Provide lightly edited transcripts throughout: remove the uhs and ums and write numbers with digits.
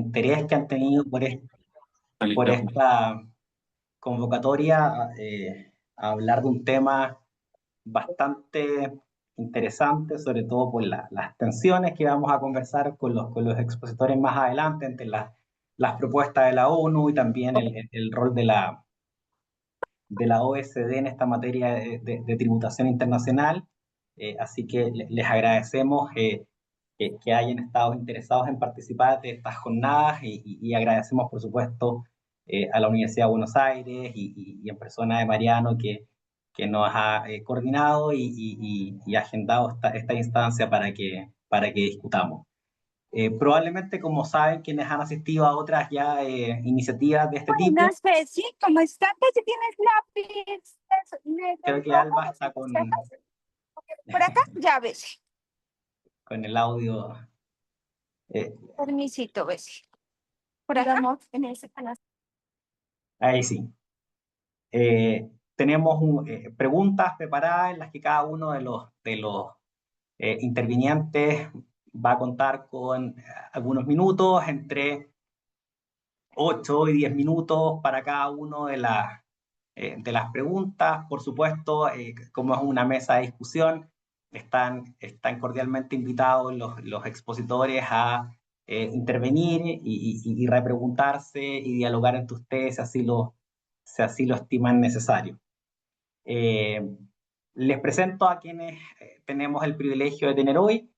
interés que han tenido por esta convocatoria a hablar de un tema bastante interesante, sobre todo por las tensiones que vamos a conversar con los expositores más adelante entre las propuestas de la ONU y también el rol de la OSD en esta materia de tributación internacional. Así que les agradecemos que hayan estado interesados en participar de estas jornadas y agradecemos, por supuesto, a la Universidad de Buenos Aires y en persona de Mariano que nos ha coordinado y agendado esta instancia para que discutamos. Probablemente, como saben, quienes han asistido a otras ya iniciativas de este tipo, Buenas, Bessie, ¿cómo estás? Si tienes lápiz creo negro, que rojo, Alba está por acá, ya, Bessie. con el audio. Permisito, Bessie. Por acá, en ese canal. Ahí sí. Tenemos preguntas preparadas en las que cada uno de los intervinientes va a contar con algunos minutos, entre 8 y 10 minutos para cada uno de las preguntas. Por supuesto, como es una mesa de discusión, están cordialmente invitados los expositores a intervenir y repreguntarse y dialogar entre ustedes si así lo estiman necesario. Eh, Les presento a quienes tenemos el privilegio de tener hoy,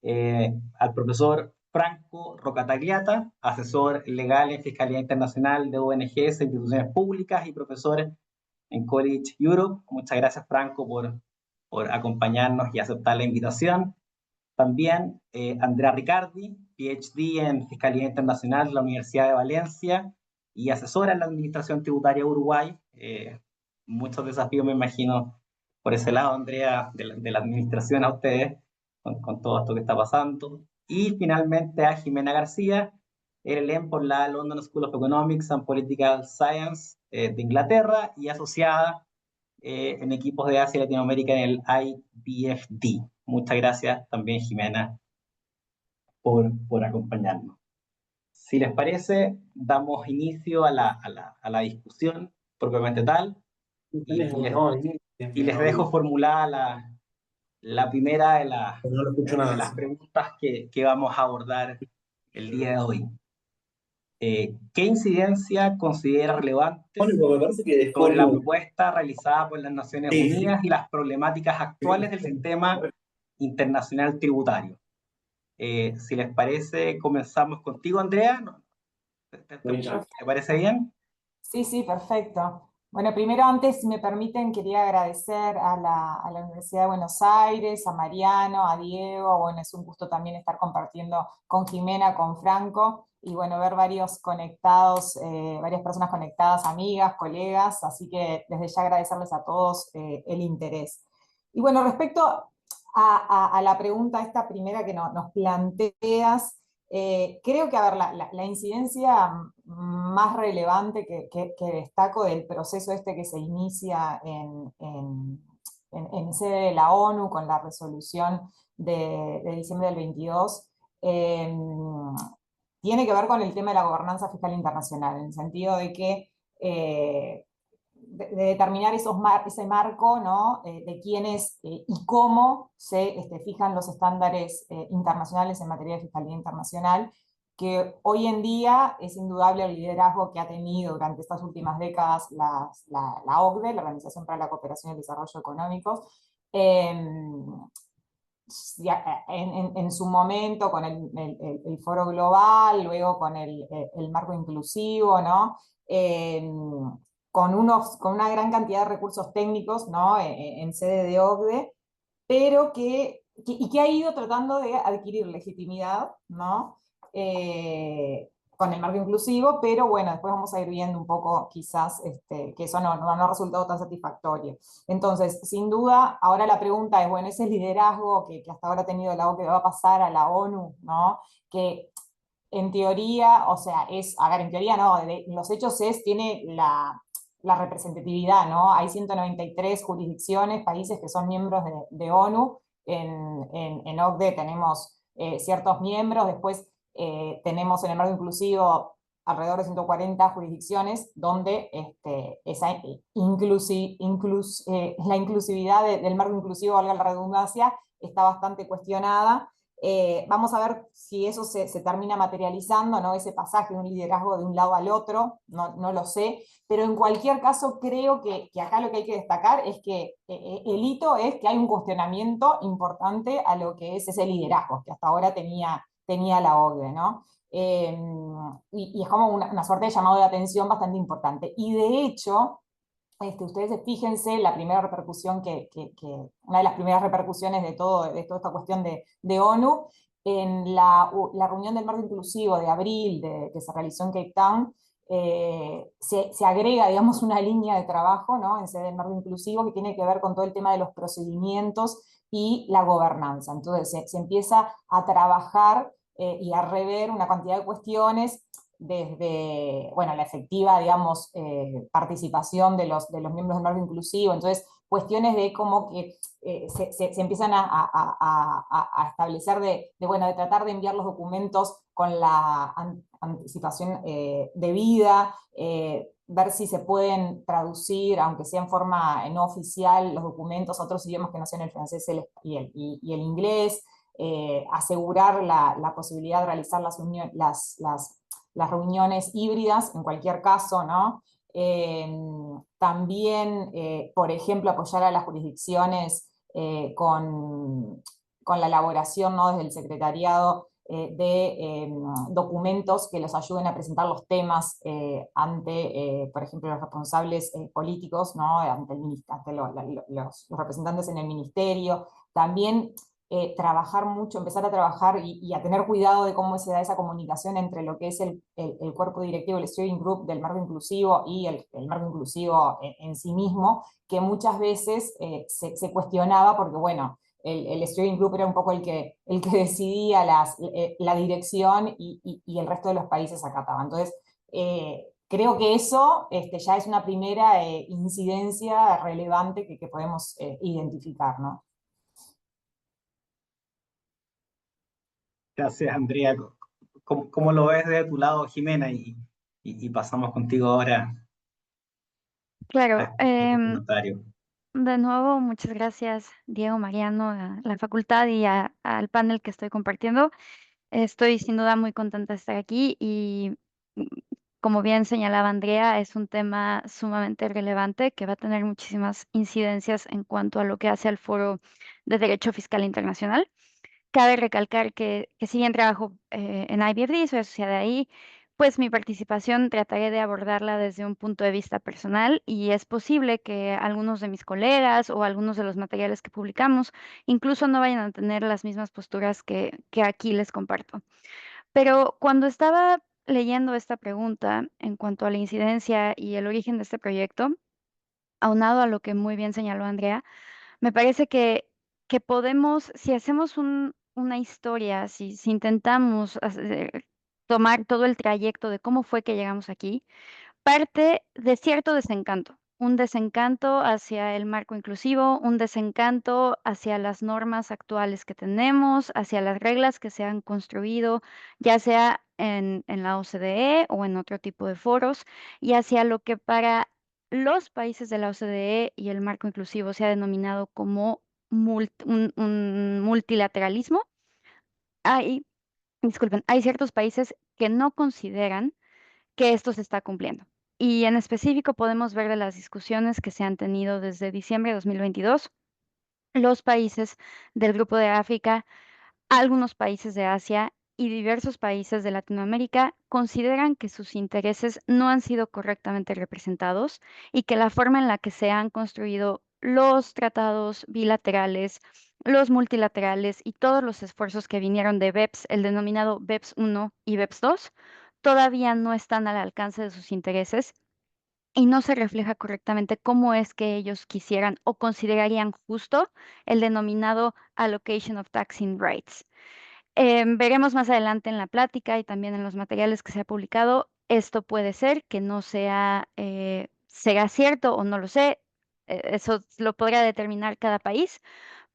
al profesor Franco Rocatagliata, asesor legal en Fiscalía Internacional de ONGs e instituciones públicas y profesor en College Europe. Muchas gracias, Franco, por acompañarnos y aceptar la invitación. También Andrea Ricardi, PhD en Fiscalía Internacional de la Universidad de Valencia y asesora en la Administración Tributaria de Uruguay. Muchos desafíos, me imagino, por ese lado, Andrea, de la administración a ustedes, con todo esto que está pasando. Y finalmente a Jimena García, LLM por la London School of Economics and Political Science de Inglaterra y asociada en equipos de Asia y Latinoamérica en el IBFD. Muchas gracias también, Jimena, por acompañarnos. Si les parece, damos inicio a la discusión propiamente tal y les dejo formulada la primera de las preguntas que vamos a abordar el día de hoy. ¿Qué incidencia considera relevante sobre la propuesta realizada por las Naciones Unidas y las problemáticas actuales del sistema internacional tributario? Si les parece, comenzamos contigo, Andrea. ¿Te parece bien? Sí, sí, perfecto. Bueno, primero, antes, si me permiten, quería agradecer a la Universidad de Buenos Aires, a Mariano, a Diego. Bueno, es un gusto también estar compartiendo con Jimena, con Franco, y bueno, ver varios conectados, varias personas conectadas, amigas, colegas, así que desde ya agradecerles a todos el interés. Y bueno, respecto a la pregunta esta primera que nos planteas, creo que, a ver, la incidencia más relevante que destaco del proceso este que se inicia en sede de la ONU con la resolución de diciembre del 22, tiene que ver con el tema de la gobernanza fiscal internacional, en el sentido de que de determinar ese marco, ¿no? De quiénes y cómo se fijan los estándares internacionales en materia de fiscalía internacional, que hoy en día es indudable el liderazgo que ha tenido durante estas últimas décadas la OCDE, la Organización para la Cooperación y el Desarrollo Económicos, en su momento con el foro global, luego con el marco inclusivo, ¿no? Con una gran cantidad de recursos técnicos, ¿no? En sede de OCDE, pero que ha ido tratando de adquirir legitimidad, ¿no? Con el marco inclusivo, pero bueno, después vamos a ir viendo un poco quizás que eso no ha resultado tan satisfactorio. Entonces, sin duda, ahora la pregunta es, bueno, ese liderazgo que hasta ahora ha tenido la OCDE va a pasar a la ONU, ¿no? Que en teoría, o sea, a ver, en teoría no, los hechos tiene la representatividad, ¿no? Hay 193 jurisdicciones, países que son miembros de ONU, en OCDE tenemos ciertos miembros, después tenemos en el marco inclusivo alrededor de 140 jurisdicciones donde la inclusividad del marco inclusivo, valga la redundancia, está bastante cuestionada. Vamos a ver si eso se termina materializando, ¿no? Ese pasaje de un liderazgo de un lado al otro, no lo sé, pero en cualquier caso creo que acá lo que hay que destacar es que el hito es que hay un cuestionamiento importante a lo que es ese liderazgo que hasta ahora tenía la OCDE, ¿no? Y es como una suerte de llamado de atención bastante importante. Y de hecho, ustedes fíjense la primera repercusión una de las primeras repercusiones de toda esta cuestión de ONU, en la reunión del marco inclusivo de abril que se realizó en Cape Town, se agrega, digamos, una línea de trabajo, ¿no? En sede del marco inclusivo que tiene que ver con todo el tema de los procedimientos y la gobernanza. Entonces se empieza a trabajar y a rever una cantidad de cuestiones desde, bueno, la efectiva, digamos, participación de los miembros del marco inclusivo. Entonces, cuestiones de cómo que se empiezan a establecer bueno, de tratar de enviar los documentos con la anticipación debida, ver si se pueden traducir, aunque sea en forma no oficial, los documentos a otros idiomas que no sean el francés y el inglés, asegurar la posibilidad de realizar las reuniones híbridas en cualquier caso, ¿no? También, por ejemplo, apoyar a las jurisdicciones con la elaboración, ¿no? Desde el secretariado de documentos que los ayuden a presentar los temas ante, por ejemplo, los responsables políticos, ¿no? Ante los representantes en el ministerio. También trabajar mucho, empezar a trabajar y a tener cuidado de cómo se da esa comunicación entre lo que es el cuerpo directivo, el steering group del marco inclusivo y el marco inclusivo en sí mismo, que muchas veces se cuestionaba porque, bueno, el steering group era un poco el que decidía la dirección y el resto de los países acataban. Entonces, creo que eso ya es una primera incidencia relevante que podemos identificar, ¿no? Gracias, Andrea. ¿Cómo lo ves de tu lado, Jimena? Y pasamos contigo ahora a Claro, escuchar tu comentario. de nuevo, muchas gracias, Diego, Mariano, a la facultad y al panel que estoy compartiendo. Estoy sin duda muy contenta de estar aquí y, mm, como bien señalaba Andrea, es un tema sumamente relevante que va a tener muchísimas incidencias en cuanto a lo que hace al Foro de Derecho Fiscal Internacional. Cabe recalcar que si bien trabajo en IBFD, soy asociada ahí, pues mi participación trataré de abordarla desde un punto de vista personal y es posible que algunos de mis colegas o algunos de los materiales que publicamos incluso no vayan a tener las mismas posturas que aquí les comparto. Pero cuando estaba leyendo esta pregunta en cuanto a la incidencia y el origen de este proyecto, aunado a lo que muy bien señaló Andrea, me parece que podemos, si hacemos una historia, si intentamos tomar todo el trayecto de cómo fue que llegamos aquí, parte de cierto desencanto, un desencanto hacia el marco inclusivo, un desencanto hacia las normas actuales que tenemos, hacia las reglas que se han construido, ya sea en la OCDE o en otro tipo de foros, y hacia lo que para los países de la OCDE y el marco inclusivo se ha denominado como un multilateralismo. Hay, disculpen, hay ciertos países que no consideran que esto se está cumpliendo. Y en específico podemos ver de las discusiones que se han tenido desde diciembre de 2022, los países del Grupo de África, algunos países de Asia y diversos países de Latinoamérica consideran que sus intereses no han sido correctamente representados y que la forma en la que se han construido los tratados bilaterales, los multilaterales y todos los esfuerzos que vinieron de BEPS, el denominado BEPS 1 y BEPS 2, todavía no están al alcance de sus intereses y no se refleja correctamente cómo es que ellos quisieran o considerarían justo el denominado allocation of taxing rights. Veremos más adelante en la plática y también en los materiales que se ha publicado. Esto puede ser que no sea cierto o no lo sé. Eso lo podrá determinar cada país,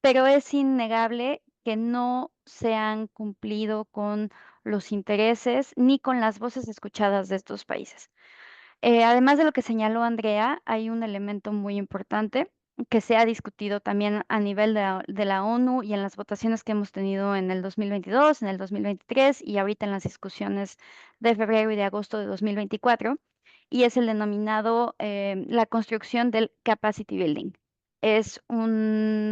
pero es innegable que no se han cumplido con los intereses ni con las voces escuchadas de estos países. Además de lo que señaló Andrea, hay un elemento muy importante que se ha discutido también a nivel de la ONU y en las votaciones que hemos tenido en el 2022, en el 2023 y ahorita en las discusiones de febrero y de agosto de 2024, y es el denominado la construcción del capacity building. Es un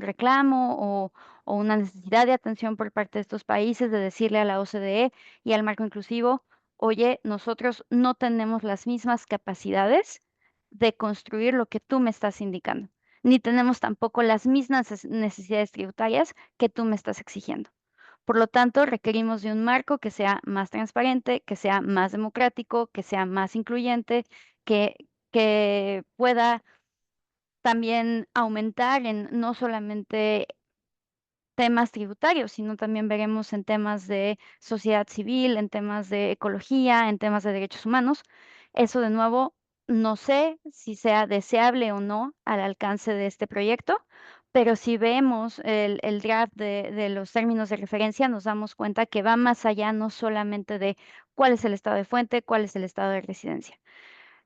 reclamo o una necesidad de atención por parte de estos países de decirle a la OCDE y al marco inclusivo: oye, nosotros no tenemos las mismas capacidades de construir lo que tú me estás indicando, ni tenemos tampoco las mismas necesidades tributarias que tú me estás exigiendo. Por lo tanto, requerimos de un marco que sea más transparente, que sea más democrático, que sea más incluyente, que pueda también aumentar en no solamente temas tributarios, sino también veremos en temas de sociedad civil, en temas de ecología, en temas de derechos humanos. Eso, de nuevo, no sé si sea deseable o no al alcance de este proyecto, pero si vemos el draft de los términos de referencia, nos damos cuenta que va más allá no solamente de cuál es el estado de fuente, cuál es el estado de residencia.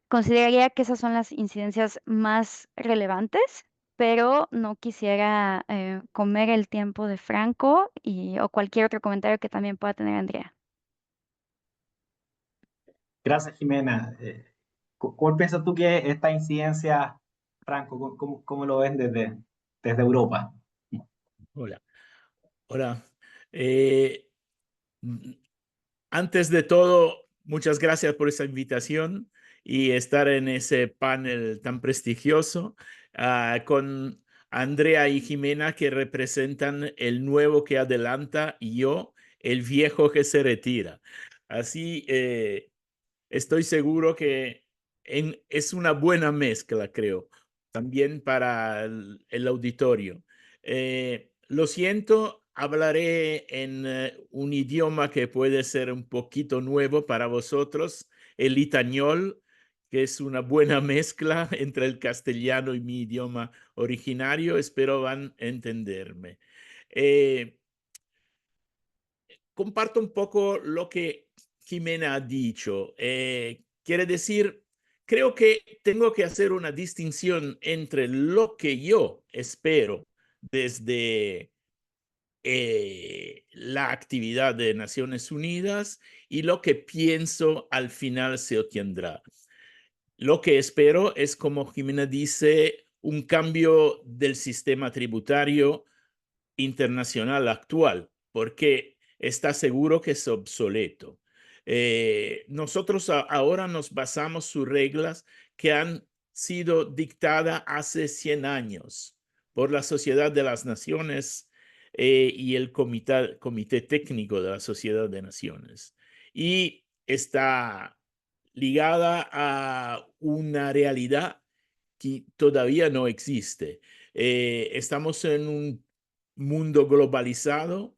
Consideraría que esas son las incidencias más relevantes, pero no quisiera comer el tiempo de Franco o cualquier otro comentario que también pueda tener Andrea. Gracias, Jimena. ¿Cuál piensas tú que esta incidencia, Franco, cómo lo ves desde Europa? Hola. Hola. Eh, Antes de todo, muchas gracias por esa invitación y estar en ese panel tan prestigioso con Andrea y Jimena, que representan el nuevo que adelanta y yo, el viejo que se retira. Así, estoy seguro que es una buena mezcla, creo, también para el auditorio. Lo siento, hablaré en un idioma que puede ser un poquito nuevo para vosotros, el itañol, que es una buena mezcla entre el castellano y mi idioma originario. Espero van a entenderme. Comparto un poco lo que Jimena ha dicho. Quiere decir, creo que tengo que hacer una distinción entre lo que yo espero desde la actividad de Naciones Unidas y lo que pienso al final se obtendrá. Lo que espero es, como Jimena dice, un cambio del sistema tributario internacional actual, porque está seguro que es obsoleto. Nosotros ahora nos basamos sus reglas que han sido dictadas hace 100 años por la Sociedad de las Naciones y el Comité Técnico de la Sociedad de Naciones. Y está ligada a una realidad que todavía no existe. Estamos en un mundo globalizado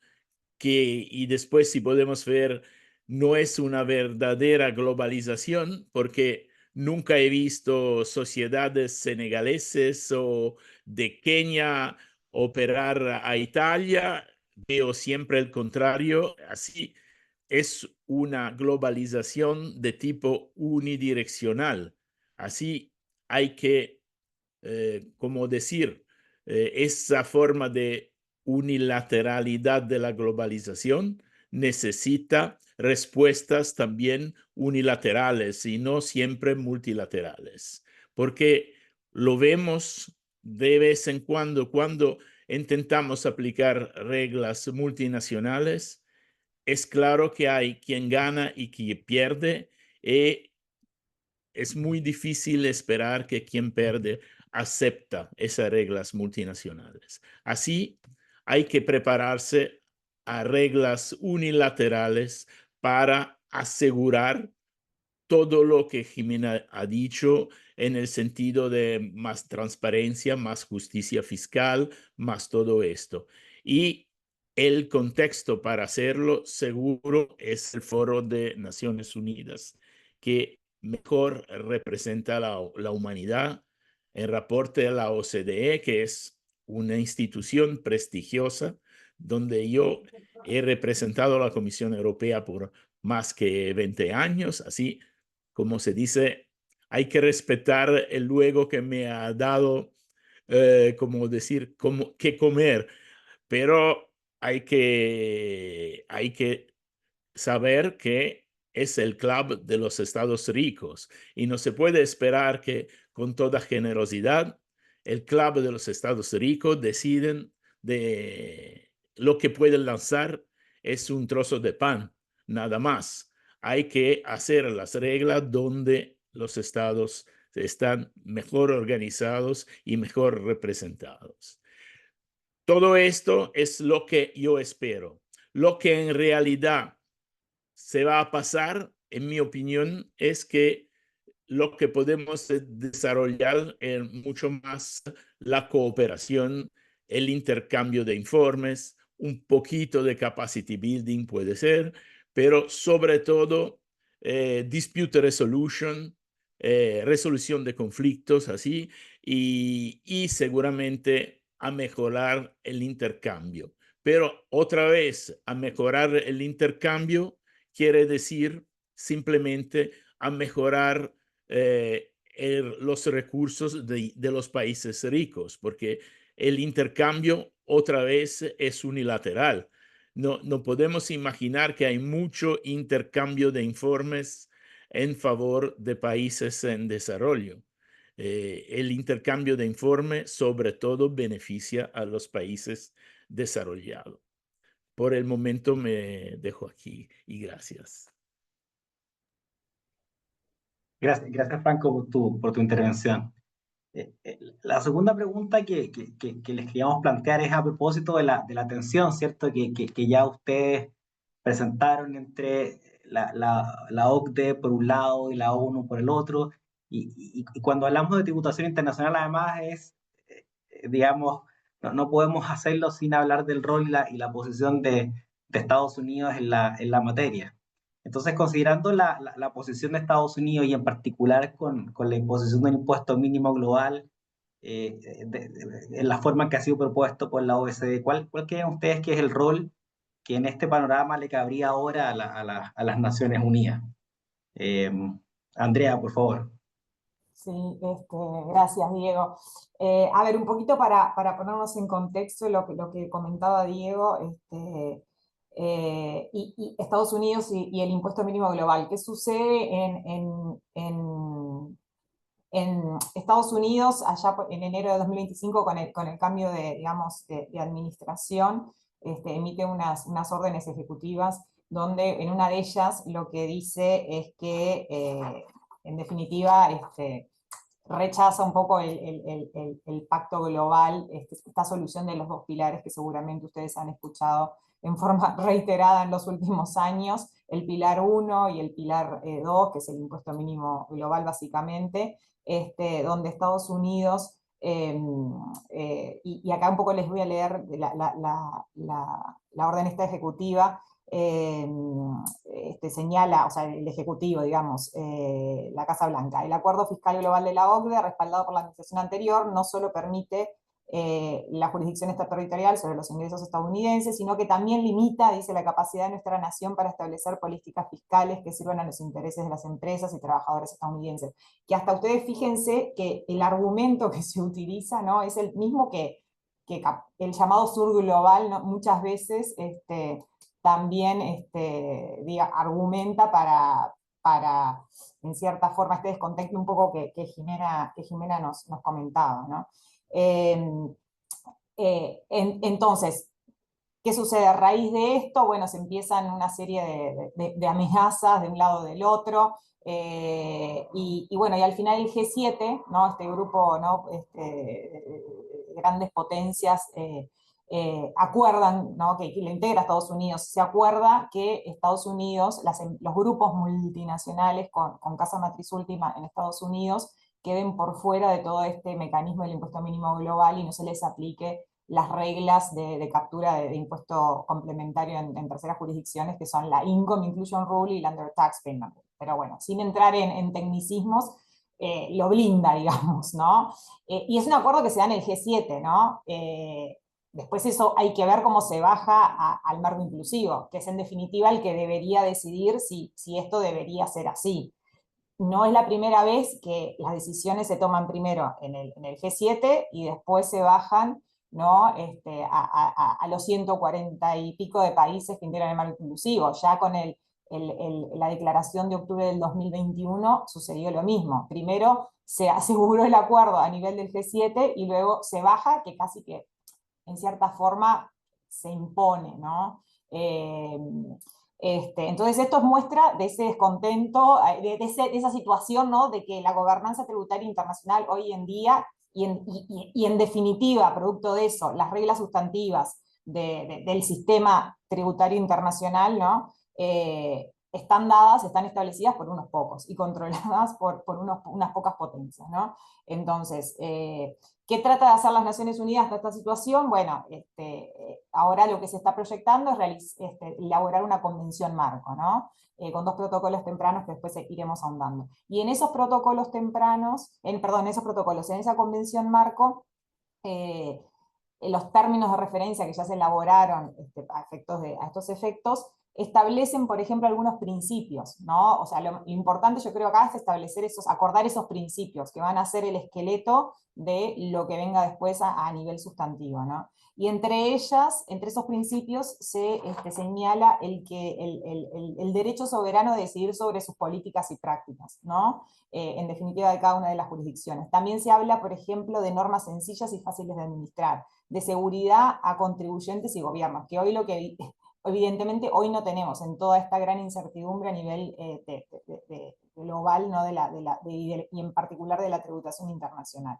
y después, si podemos ver, no es una verdadera globalización porque nunca he visto sociedades senegaleses o de Kenia operar a Italia. Veo siempre el contrario. Así es una globalización de tipo unidireccional. Así hay que, como decir, esa forma de unilateralidad de la globalización necesita respuestas también unilaterales y no siempre multilaterales, porque lo vemos de vez en cuando intentamos aplicar reglas multinacionales. Es claro que hay quien gana y quien pierde, y es muy difícil esperar que quien pierde acepta esas reglas multinacionales. Así, hay que prepararse a reglas unilaterales para asegurar todo lo que Jimena ha dicho en el sentido de más transparencia, más justicia fiscal, más todo esto. Y el contexto para hacerlo seguro es el Foro de Naciones Unidas, que mejor representa la humanidad. El reporte de la OCDE, que es una institución prestigiosa, donde yo he representado a la Comisión Europea por más que 20 años, así como se dice, hay que respetar el luego que me ha dado, como decir, como, qué comer, pero hay que saber que es el club de los estados ricos y no se puede esperar que con toda generosidad el club de los estados ricos deciden de lo que pueden lanzar es un trozo de pan, nada más. Hay que hacer las reglas donde los estados están mejor organizados y mejor representados. Todo esto es lo que yo espero. Lo que en realidad se va a pasar, en mi opinión, es que lo que podemos desarrollar es mucho más la cooperación, el intercambio de informes, un poquito de capacity building puede ser, pero sobre todo dispute resolution, resolución de conflictos, así, y seguramente a mejorar el intercambio. Pero otra vez, a mejorar el intercambio quiere decir simplemente a mejorar los recursos de los países ricos, porque el intercambio otra vez es unilateral. No podemos imaginar que hay mucho intercambio de informes en favor de países en desarrollo. El intercambio de informes sobre todo beneficia a los países desarrollados. Por el momento me dejo aquí y gracias. Gracias Franco, por tu intervención. La segunda pregunta que les queríamos plantear es a propósito de la tensión, ¿cierto? Que ya ustedes presentaron entre la OCDE por un lado y la ONU por el otro. Y cuando hablamos de tributación internacional, además digamos, no podemos hacerlo sin hablar del rol y la posición de Estados Unidos en la materia. Entonces, considerando la posición de Estados Unidos y en particular con la imposición del impuesto mínimo global, en la forma en que ha sido propuesto por la OECD, ¿cuál creen ustedes que es el rol que en este panorama le cabría ahora a las Naciones Unidas? Andrea, por favor. Sí, gracias, Diego. A ver, un poquito para ponernos en contexto lo que comentaba Diego, y Estados Unidos y el impuesto mínimo global. ¿Qué sucede en Estados Unidos allá en enero de 2025 con el cambio digamos, de administración? Emite unas órdenes ejecutivas donde en una de ellas lo que dice es que en definitiva rechaza un poco el pacto global, esta solución de los dos pilares que seguramente ustedes han escuchado en forma reiterada en los últimos años, el pilar 1 y el pilar 2, que es el impuesto mínimo global básicamente, donde Estados Unidos, y acá un poco les voy a leer la orden esta ejecutiva, señala, o sea, el Ejecutivo, digamos, la Casa Blanca. El Acuerdo Fiscal Global de la OCDE, respaldado por la administración anterior, no solo permite la jurisdicción extraterritorial sobre los ingresos estadounidenses, sino que también limita, dice, la capacidad de nuestra nación para establecer políticas fiscales que sirvan a los intereses de las empresas y trabajadores estadounidenses. Que hasta ustedes fíjense que el argumento que se utiliza, ¿no?, es el mismo que el llamado sur global, ¿no?, muchas veces también argumenta para, en cierta forma, este descontexto un poco que Jimena nos comentaba, ¿no? Entonces, ¿qué sucede a raíz de esto? Bueno, se empiezan una serie de amenazas de un lado o del otro, y bueno, y al final el G7, ¿no?, este grupo, ¿no?, grandes potencias, acuerdan, ¿no?, que lo integra Estados Unidos, se acuerda que Estados Unidos, los grupos multinacionales con casa matriz última en Estados Unidos, queden por fuera de todo este mecanismo del impuesto mínimo global y no se les aplique las reglas de captura de impuesto complementario en terceras jurisdicciones, que son la Income Inclusion Rule y la Under Tax Payment Rule. Pero bueno, sin entrar en tecnicismos, lo blinda, digamos, ¿no? Y es un acuerdo que se da en el G7, ¿no? Después eso hay que ver cómo se baja al marco inclusivo, que es en definitiva el que debería decidir si esto debería ser así. No es la primera vez que las decisiones se toman primero en el G7 y después se bajan, ¿no? A los 140 y pico de países que integran el marco inclusivo. Ya con la declaración de octubre del 2021 sucedió lo mismo. Primero se aseguró el acuerdo a nivel del G7 y luego se baja, que casi que en cierta forma se impone, ¿no? Entonces esto es muestra de ese descontento, de esa situación, ¿no? De que la gobernanza tributaria internacional hoy en día, y en definitiva, producto de eso, las reglas sustantivas del sistema tributario internacional, ¿no? Están dadas, están establecidas por unos pocos y controladas por unas pocas potencias, ¿no? Entonces, ¿qué trata de hacer las Naciones Unidas para esta situación? Bueno, ahora lo que se está proyectando es elaborar una convención marco, ¿no? Con 2 protocolos tempranos que después iremos ahondando. Y en esos protocolos tempranos, en esa convención marco, los términos de referencia que ya se elaboraron a estos efectos, establecen, por ejemplo, algunos principios, ¿no? O sea, lo importante yo creo acá es acordar esos principios que van a ser el esqueleto de lo que venga después a nivel sustantivo, ¿no? Y entre esos principios se señala el derecho soberano de decidir sobre sus políticas y prácticas, ¿no? En definitiva de cada una de las jurisdicciones. También se habla, por ejemplo, de normas sencillas y fáciles de administrar, de seguridad a contribuyentes y gobiernos, que hoy evidentemente hoy no tenemos en toda esta gran incertidumbre a nivel global, ¿no? Y en particular de la tributación internacional.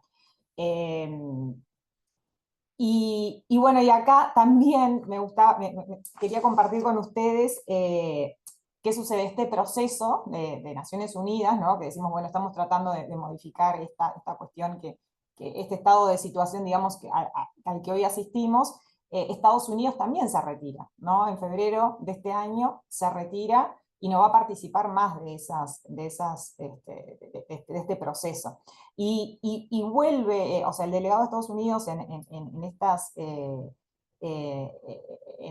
Y bueno, y acá también quería compartir con ustedes qué sucede este proceso de Naciones Unidas, ¿no? Que decimos, bueno, estamos tratando de modificar esta cuestión, que este estado de situación, digamos, al que hoy asistimos. Estados Unidos también se retira, ¿no? En febrero de este año se retira y no va a participar más de este proceso. Y vuelve, o sea, el delegado de Estados Unidos en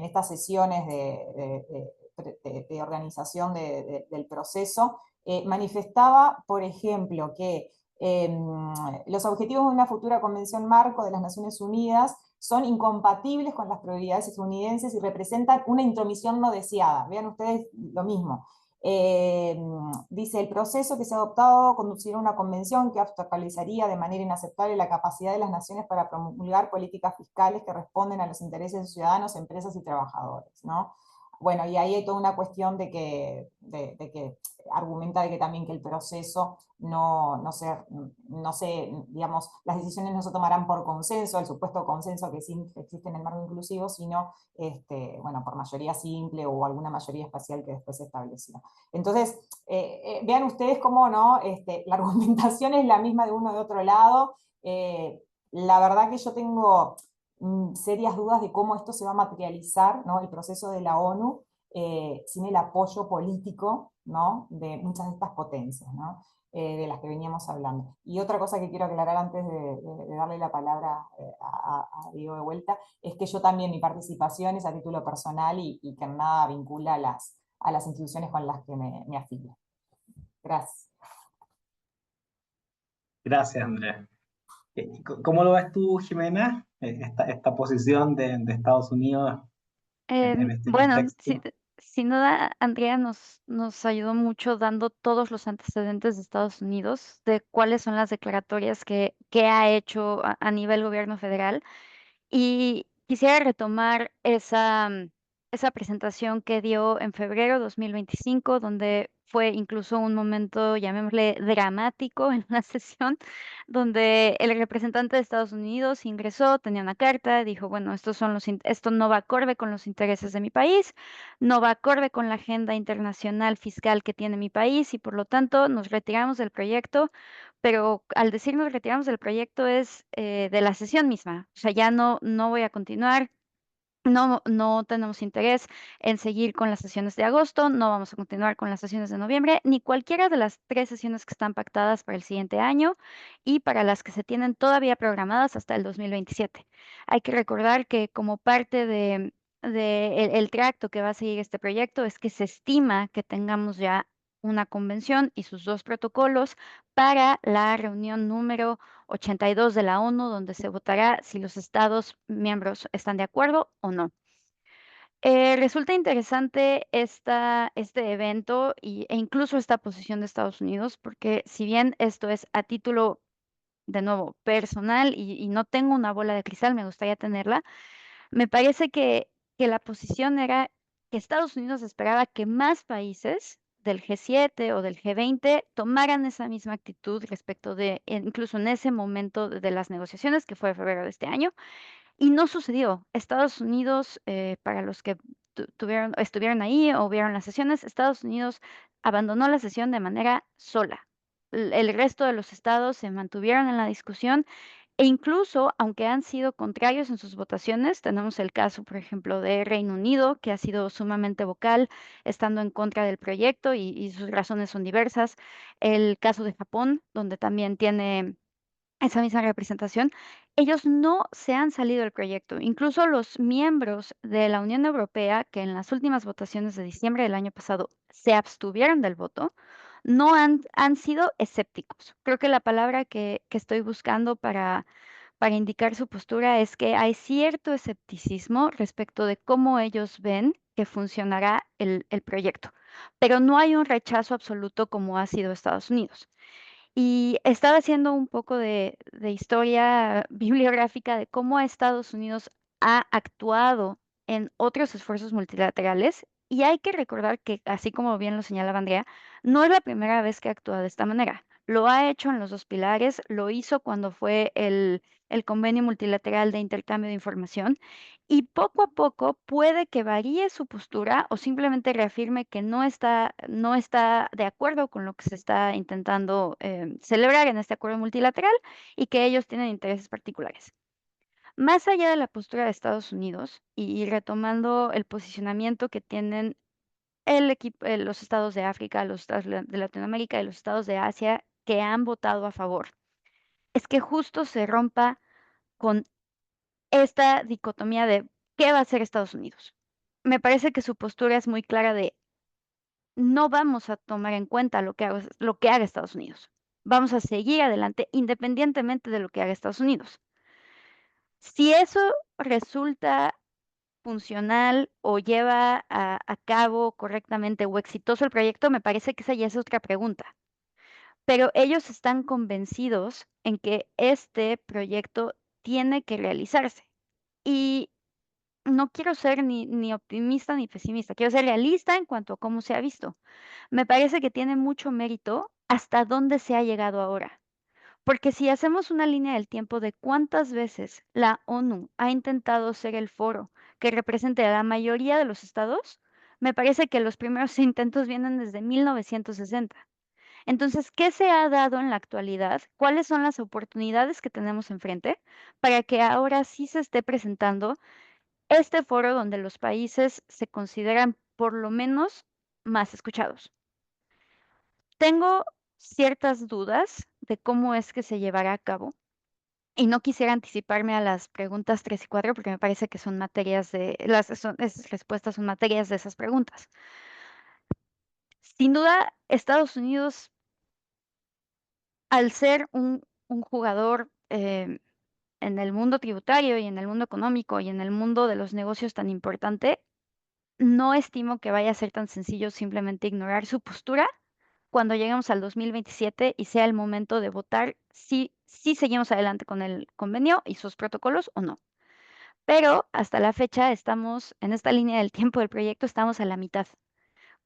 estas sesiones de organización del proceso, manifestaba, por ejemplo, que los objetivos de una futura convención marco de las Naciones Unidas son incompatibles con las prioridades estadounidenses y representan una intromisión no deseada. Vean ustedes lo mismo. Dice, el proceso que se ha adoptado conducirá a una convención que obstaculizaría de manera inaceptable la capacidad de las naciones para promulgar políticas fiscales que responden a los intereses de ciudadanos, empresas y trabajadores, ¿no? Bueno, y ahí hay toda una cuestión de que argumenta de que también que el proceso no se, digamos, las decisiones no se tomarán por consenso, el supuesto consenso que sí existe en el marco inclusivo, sino, bueno, por mayoría simple o alguna mayoría espacial que después se estableció. Entonces, vean ustedes cómo, ¿no? La argumentación es la misma de uno de otro lado. La verdad que yo tengo serias dudas de cómo esto se va a materializar, ¿no? El proceso de la ONU, sin el apoyo político, ¿no? De muchas de estas potencias, ¿no? De las que veníamos hablando. Y otra cosa que quiero aclarar antes de darle la palabra a Diego de vuelta, es que yo también mi participación es a título personal y que nada vincula a las instituciones con las que me afilio. Gracias. Gracias, Andrea. ¿Cómo lo ves tú, Jimena, esta posición de Estados Unidos en este Bueno, contexto? sin duda, Andrea nos ayudó mucho dando todos los antecedentes de Estados Unidos, de cuáles son las declaratorias que ha hecho a nivel gobierno federal. Y quisiera retomar esa presentación que dio en febrero de 2025, donde fue incluso un momento, llamémosle, dramático en la sesión, donde el representante de Estados Unidos ingresó, tenía una carta, dijo, bueno, esto no va acorde con los intereses de mi país, no va acorde con la agenda internacional fiscal que tiene mi país y por lo tanto nos retiramos del proyecto, pero al decir nos retiramos del proyecto es de la sesión misma, o sea, ya no voy a continuar, No tenemos interés en seguir con las sesiones de agosto, no vamos a continuar con las sesiones de noviembre, ni cualquiera de las 3 sesiones que están pactadas para el siguiente año y para las que se tienen todavía programadas hasta el 2027. Hay que recordar que como parte de el tracto que va a seguir este proyecto es que se estima que tengamos ya una convención y sus 2 protocolos para la reunión número 82 de la ONU, donde se votará si los Estados miembros están de acuerdo o no. Resulta interesante este evento e incluso esta posición de Estados Unidos, porque si bien esto es a título, de nuevo, personal y no tengo una bola de cristal, me gustaría tenerla, me parece que la posición era que Estados Unidos esperaba que más países del G7 o del G20 tomaran esa misma actitud respecto de, incluso en ese momento de las negociaciones, que fue febrero de este año, y no sucedió. Estados Unidos, para los que estuvieron ahí o vieron las sesiones, Estados Unidos abandonó la sesión de manera sola. El resto de los estados se mantuvieron en la discusión e incluso, aunque han sido contrarios en sus votaciones, tenemos el caso, por ejemplo, de Reino Unido, que ha sido sumamente vocal, estando en contra del proyecto y sus razones son diversas. El caso de Japón, donde también tiene esa misma representación, ellos no se han salido del proyecto. Incluso los miembros de la Unión Europea, que en las últimas votaciones de diciembre del año pasado se abstuvieron del voto, no han sido escépticos. Creo que la palabra que estoy buscando para indicar su postura es que hay cierto escepticismo respecto de cómo ellos ven que funcionará el proyecto, pero no hay un rechazo absoluto como ha sido Estados Unidos. Y estaba haciendo un poco de historia bibliográfica de cómo Estados Unidos ha actuado en otros esfuerzos multilaterales. Y hay que recordar que, así como bien lo señalaba Andrea, no es la primera vez que actúa de esta manera. Lo ha hecho en los 2 pilares, lo hizo cuando fue el convenio multilateral de intercambio de información y poco a poco puede que varíe su postura o simplemente reafirme que no está de acuerdo con lo que se está intentando celebrar en este acuerdo multilateral y que ellos tienen intereses particulares. Más allá de la postura de Estados Unidos y retomando el posicionamiento que tienen los estados de África, los estados de Latinoamérica y los estados de Asia que han votado a favor, es que justo se rompa con esta dicotomía de qué va a hacer Estados Unidos. Me parece que su postura es muy clara de no vamos a tomar en cuenta lo que haga Estados Unidos. Vamos a seguir adelante independientemente de lo que haga Estados Unidos. Si eso resulta funcional o lleva a cabo correctamente o exitoso el proyecto, me parece que esa ya es otra pregunta. Pero ellos están convencidos en que este proyecto tiene que realizarse. Y no quiero ser ni optimista ni pesimista, quiero ser realista en cuanto a cómo se ha visto. Me parece que tiene mucho mérito hasta dónde se ha llegado ahora. Porque si hacemos una línea del tiempo de cuántas veces la ONU ha intentado ser el foro que represente a la mayoría de los estados, me parece que los primeros intentos vienen desde 1960. Entonces, ¿qué se ha dado en la actualidad? ¿Cuáles son las oportunidades que tenemos enfrente para que ahora sí se esté presentando este foro donde los países se consideran por lo menos más escuchados? Tengo ciertas dudas de cómo es que se llevará a cabo y no quisiera anticiparme a las preguntas 3 y 4 porque me parece que son materias esas respuestas son materias de esas preguntas. Sin duda, Estados Unidos, al ser un jugador en el mundo tributario y en el mundo económico y en el mundo de los negocios tan importante, no estimo que vaya a ser tan sencillo simplemente ignorar su postura cuando lleguemos al 2027 y sea el momento de votar si seguimos adelante con el convenio y sus protocolos o no. Pero hasta la fecha estamos en esta línea del tiempo del proyecto, estamos a la mitad.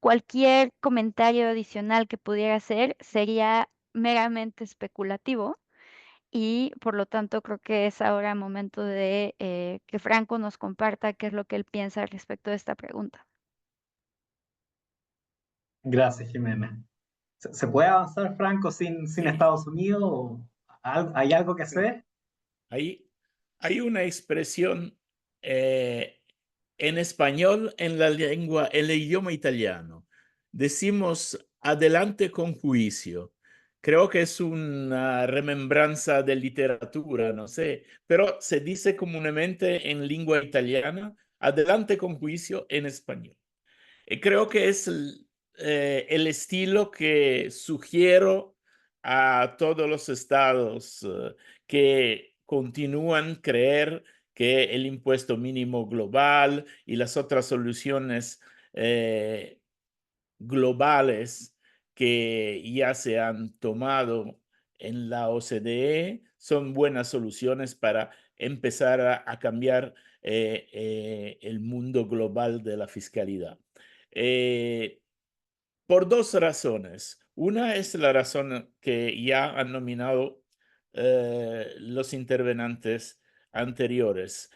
Cualquier comentario adicional que pudiera hacer sería meramente especulativo y por lo tanto creo que es ahora momento de que Franco nos comparta qué es lo que él piensa respecto de esta pregunta. Gracias, Jimena. ¿Se puede avanzar, Franco, sin Sí. Estados Unidos? ¿O hay algo que hacer? Hay una expresión en español, en la lengua, en el idioma italiano, decimos adelante con juicio. Creo que es una remembranza de literatura, no sé, pero se dice comúnmente en lengua italiana, adelante con juicio en español. Y creo que es el estilo que sugiero a todos los estados que continúan creer que el impuesto mínimo global y las otras soluciones globales que ya se han tomado en la OCDE son buenas soluciones para empezar a cambiar el mundo global de la fiscalidad. Por dos razones. Una es la razón que ya han nominado los intervenantes anteriores.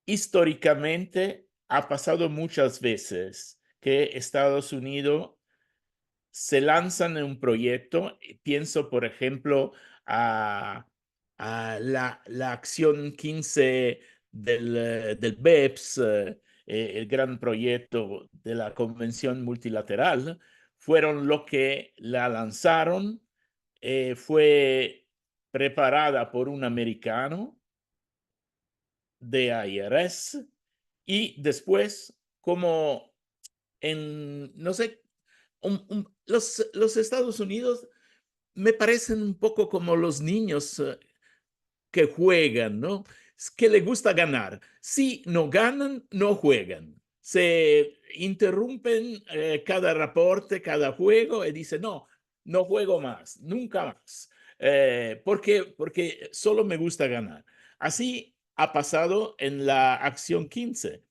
Históricamente ha pasado muchas veces que Estados Unidos se lanzan en un proyecto. Pienso, por ejemplo, a la acción 15 del BEPS, el gran proyecto de la Convención Multilateral, fueron lo que la lanzaron. Fue preparada por un americano de IRS y después, como en, no sé, los Estados Unidos me parecen un poco como los niños que juegan, ¿no? Es que les gusta ganar. Si no ganan, no juegan. Se interrumpen cada reporte, cada juego y dicen, no, no juego más, nunca más. Porque solo me gusta ganar. Así ha pasado en la acción 15.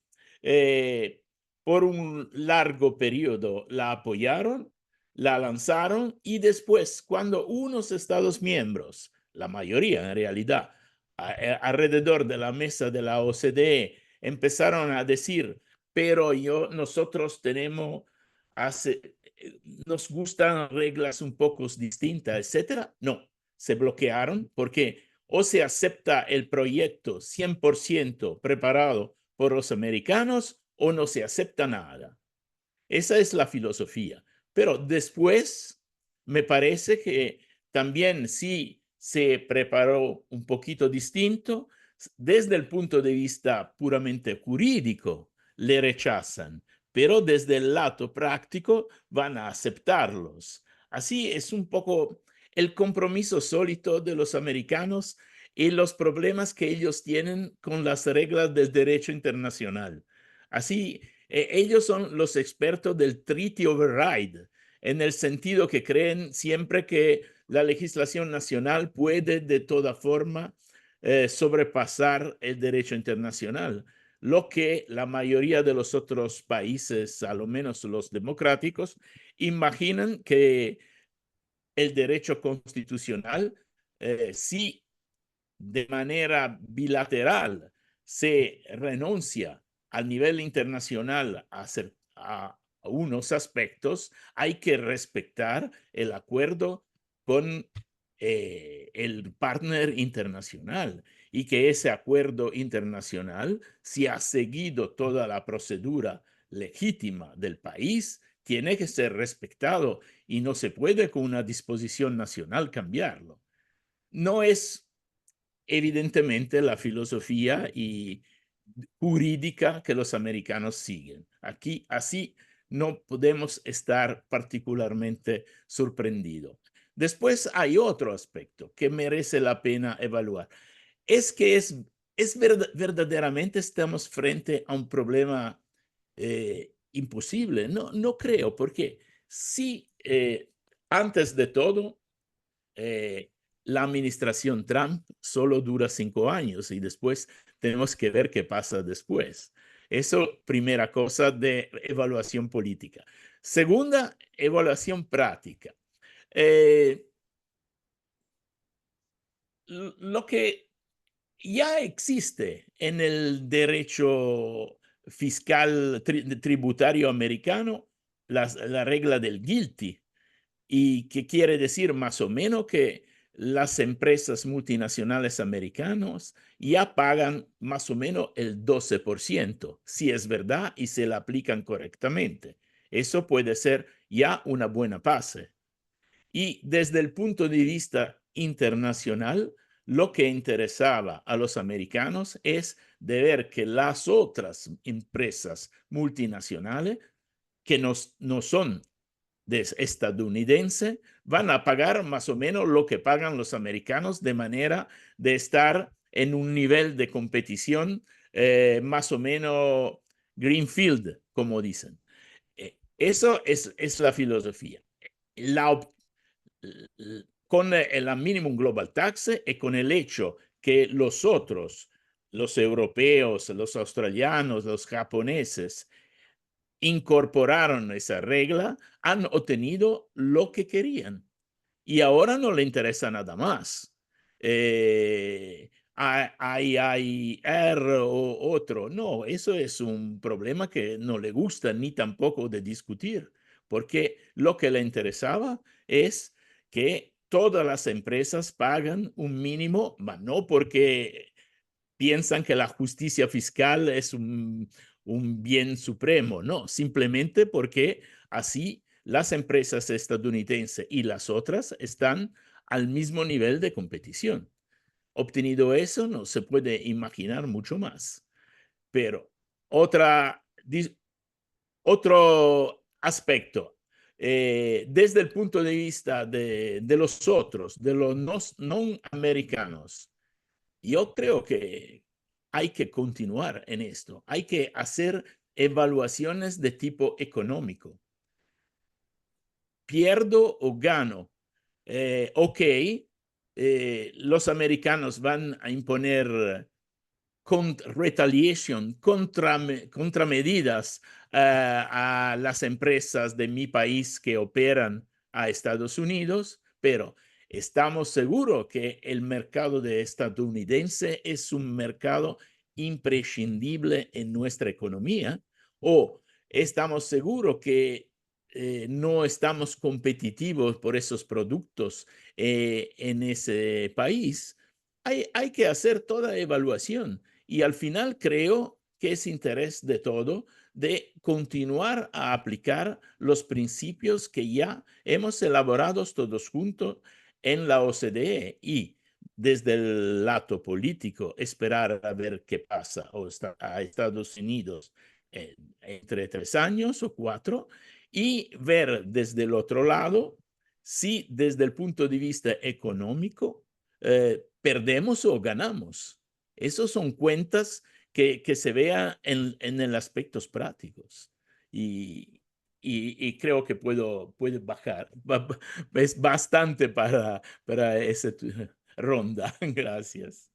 Por un largo periodo la apoyaron, la lanzaron y después, cuando unos Estados miembros, la mayoría en realidad, alrededor de la mesa de la OCDE, empezaron a decir, pero nosotros tenemos, nos gustan reglas un poco distintas, etcétera. No, se bloquearon porque o se acepta el proyecto 100% preparado por los americanos o no se acepta nada. Esa es la filosofía. Pero después me parece que también sí se preparó un poquito distinto. Desde el punto de vista puramente jurídico, le rechazan, pero desde el lado práctico van a aceptarlos. Así es un poco el compromiso sólido de los americanos y los problemas que ellos tienen con las reglas del derecho internacional. Así, ellos son los expertos del treaty override, en el sentido que creen siempre que la legislación nacional puede de toda forma sobrepasar el derecho internacional, lo que la mayoría de los otros países, a lo menos los democráticos, imaginan que el derecho constitucional, si de manera bilateral se renuncia al nivel internacional a unos aspectos, hay que respetar el acuerdo con el partner internacional y que ese acuerdo internacional, si ha seguido toda la procedura legítima del país, tiene que ser respetado y no se puede con una disposición nacional cambiarlo. No es evidentemente la filosofía y jurídica que los americanos siguen. Aquí así no podemos estar particularmente sorprendidos. Después hay otro aspecto que merece la pena evaluar. Es que verdaderamente estamos frente a un problema imposible. No, no creo, porque si antes de todo la administración Trump solo dura 5 años y después tenemos que ver qué pasa después. Eso, primera cosa de evaluación política. Segunda, evaluación práctica. Lo que ya existe en el derecho fiscal tributario americano, la regla del guilty, y que quiere decir más o menos que las empresas multinacionales americanas ya pagan más o menos el 12%, si es verdad y se la aplican correctamente. Eso puede ser ya una buena base. Y desde el punto de vista internacional, lo que interesaba a los americanos es de ver que las otras empresas multinacionales que no son estadounidenses van a pagar más o menos lo que pagan los americanos, de manera de estar en un nivel de competición más o menos greenfield, como dicen. Eso es la filosofía. Con el minimum global tax y con el hecho que los otros, los europeos, los australianos, los japoneses, incorporaron esa regla, han obtenido lo que querían. Y ahora no le interesa nada más. IIR o otro. No, eso es un problema que no le gusta ni tampoco de discutir, porque lo que le interesaba es que todas las empresas pagan un mínimo, no porque piensan que la justicia fiscal es un bien supremo, no, simplemente porque así las empresas estadounidenses y las otras están al mismo nivel de competición. Obtenido eso, no se puede imaginar mucho más. Pero otro aspecto, desde el punto de vista de los otros, de los no americanos, yo creo que hay que continuar en esto. Hay que hacer evaluaciones de tipo económico. Pierdo o gano. Ok, los americanos van a imponer retaliation, contramedidas a las empresas de mi país que operan a Estados Unidos, pero estamos seguros que el mercado estadounidense es un mercado imprescindible en nuestra economía, o estamos seguros que no estamos competitivos por esos productos en ese país. Hay que hacer toda evaluación y al final creo que es interés de todo de continuar a aplicar los principios que ya hemos elaborado todos juntos en la OCDE y desde el lado político esperar a ver qué pasa a Estados Unidos entre 3 años o 4 y ver desde el otro lado si desde el punto de vista económico perdemos o ganamos. Esos son cuentas que se vean en el aspectos prácticos. Y creo que puede bajar. Es bastante para esa ronda. Gracias.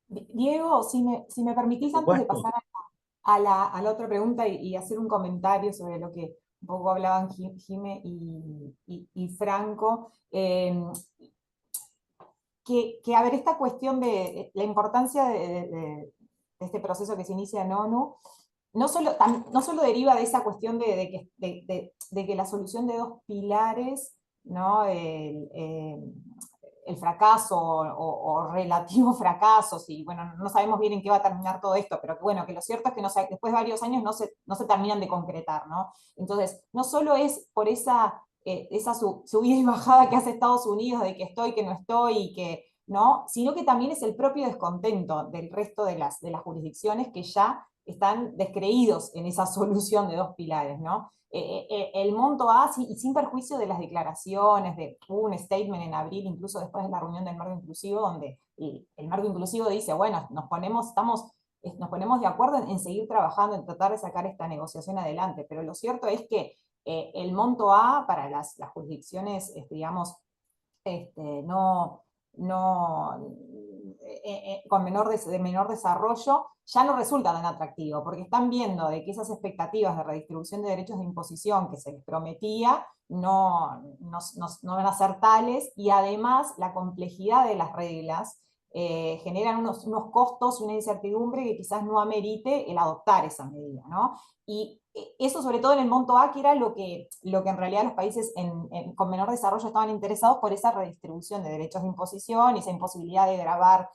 Diego, si me permitís, Por antes de supuesto. pasar a la otra pregunta y hacer un comentario sobre lo que un poco hablaban Jime y Franco, que a ver, esta cuestión de la importancia de este proceso que se inicia en ONU, no solo deriva de esa cuestión de que la solución de dos pilares, ¿no? El fracaso o relativo fracaso, y bueno, no sabemos bien en qué va a terminar todo esto, pero que bueno, que lo cierto es que después de varios años no se terminan de concretar, ¿no? Entonces, no solo es por esa subida y bajada que hace Estados Unidos, de que estoy, que no estoy, y que, ¿no? Sino que también es el propio descontento del resto de las jurisdicciones que ya están descreídos en esa solución de dos pilares, ¿no? El monto A, y sin perjuicio de las declaraciones, hubo un statement en abril, incluso después de la reunión del marco inclusivo, donde el marco inclusivo dice, bueno, nos ponemos de acuerdo en seguir trabajando, en tratar de sacar esta negociación adelante, pero lo cierto es que el monto A para las jurisdicciones, digamos, con menor desarrollo, ya no resulta tan atractivo, porque están viendo de que esas expectativas de redistribución de derechos de imposición que se les prometía no van a ser tales, y además la complejidad de las reglas generan unos costos y una incertidumbre que quizás no amerite el adoptar esa medida, ¿no? Y eso sobre todo en el monto A, que era lo que en realidad los países con menor desarrollo estaban interesados por esa redistribución de derechos de imposición y esa imposibilidad de gravar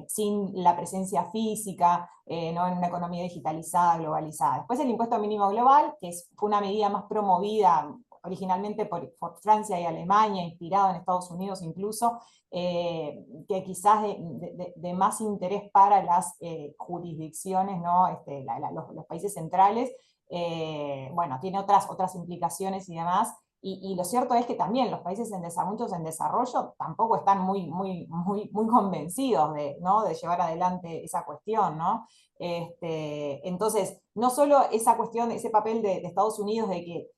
sin la presencia física, ¿no? En una economía digitalizada, globalizada. Después el impuesto mínimo global, que fue una medida más promovida originalmente por Francia y Alemania, inspirado en Estados Unidos incluso, que quizás de más interés para las jurisdicciones, ¿no? Los países centrales, bueno, tiene otras implicaciones y demás. Y lo cierto es que también los países muchos en desarrollo tampoco están muy convencidos ¿no? de llevar adelante esa cuestión, ¿no? Entonces, no solo esa cuestión, ese papel de Estados Unidos de que,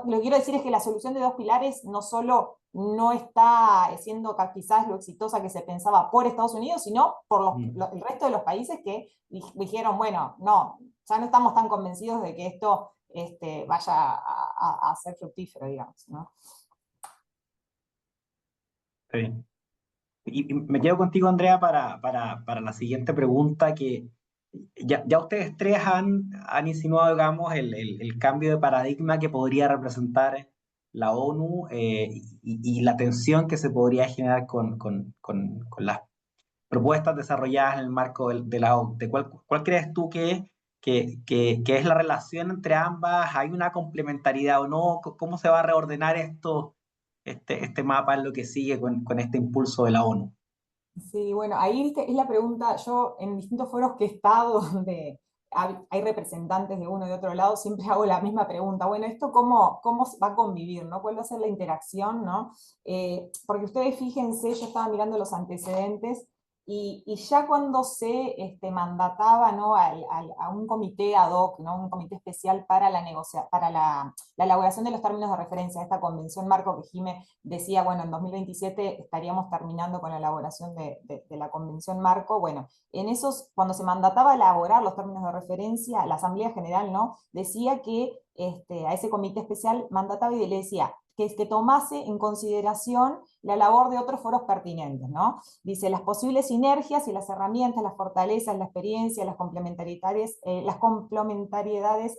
lo que quiero decir es que la solución de dos pilares no solo no está siendo quizás lo exitosa que se pensaba por Estados Unidos, sino por el resto de los países que dijeron, bueno, no, ya no estamos tan convencidos de que esto vaya a ser fructífero, digamos, ¿no? Sí. Y me quedo contigo, Andrea, para la siguiente pregunta, que ya ustedes tres han insinuado, digamos, el cambio de paradigma que podría representar la ONU, y la tensión que se podría generar con las propuestas desarrolladas en el marco de la OCDE. ¿Cuál crees tú que es la relación entre ambas? ¿Hay una complementariedad o no? ¿Cómo se va a reordenar este mapa en lo que sigue con este impulso de la ONU? Sí, bueno, ahí ¿viste? Es la pregunta. Yo en distintos foros que he estado, donde hay representantes de uno y de otro lado, siempre hago la misma pregunta. Bueno, ¿esto cómo va a convivir, ¿no? ¿Cuál va a ser la interacción, ¿no? Porque ustedes fíjense, yo estaba mirando los antecedentes, y ya cuando se mandataba, ¿no? a un comité ad hoc, ¿no? Un comité especial para la elaboración de los términos de referencia, esta convención marco que Jime decía, bueno, en 2027 estaríamos terminando con la elaboración de la convención marco. Bueno, en esos, cuando se mandataba elaborar los términos de referencia, la Asamblea General, ¿no? Decía que a ese comité especial mandataba y le decía que tomase en consideración la labor de otros foros pertinentes, ¿no? Dice, las posibles sinergias y las herramientas, las fortalezas, la experiencia, las complementariedades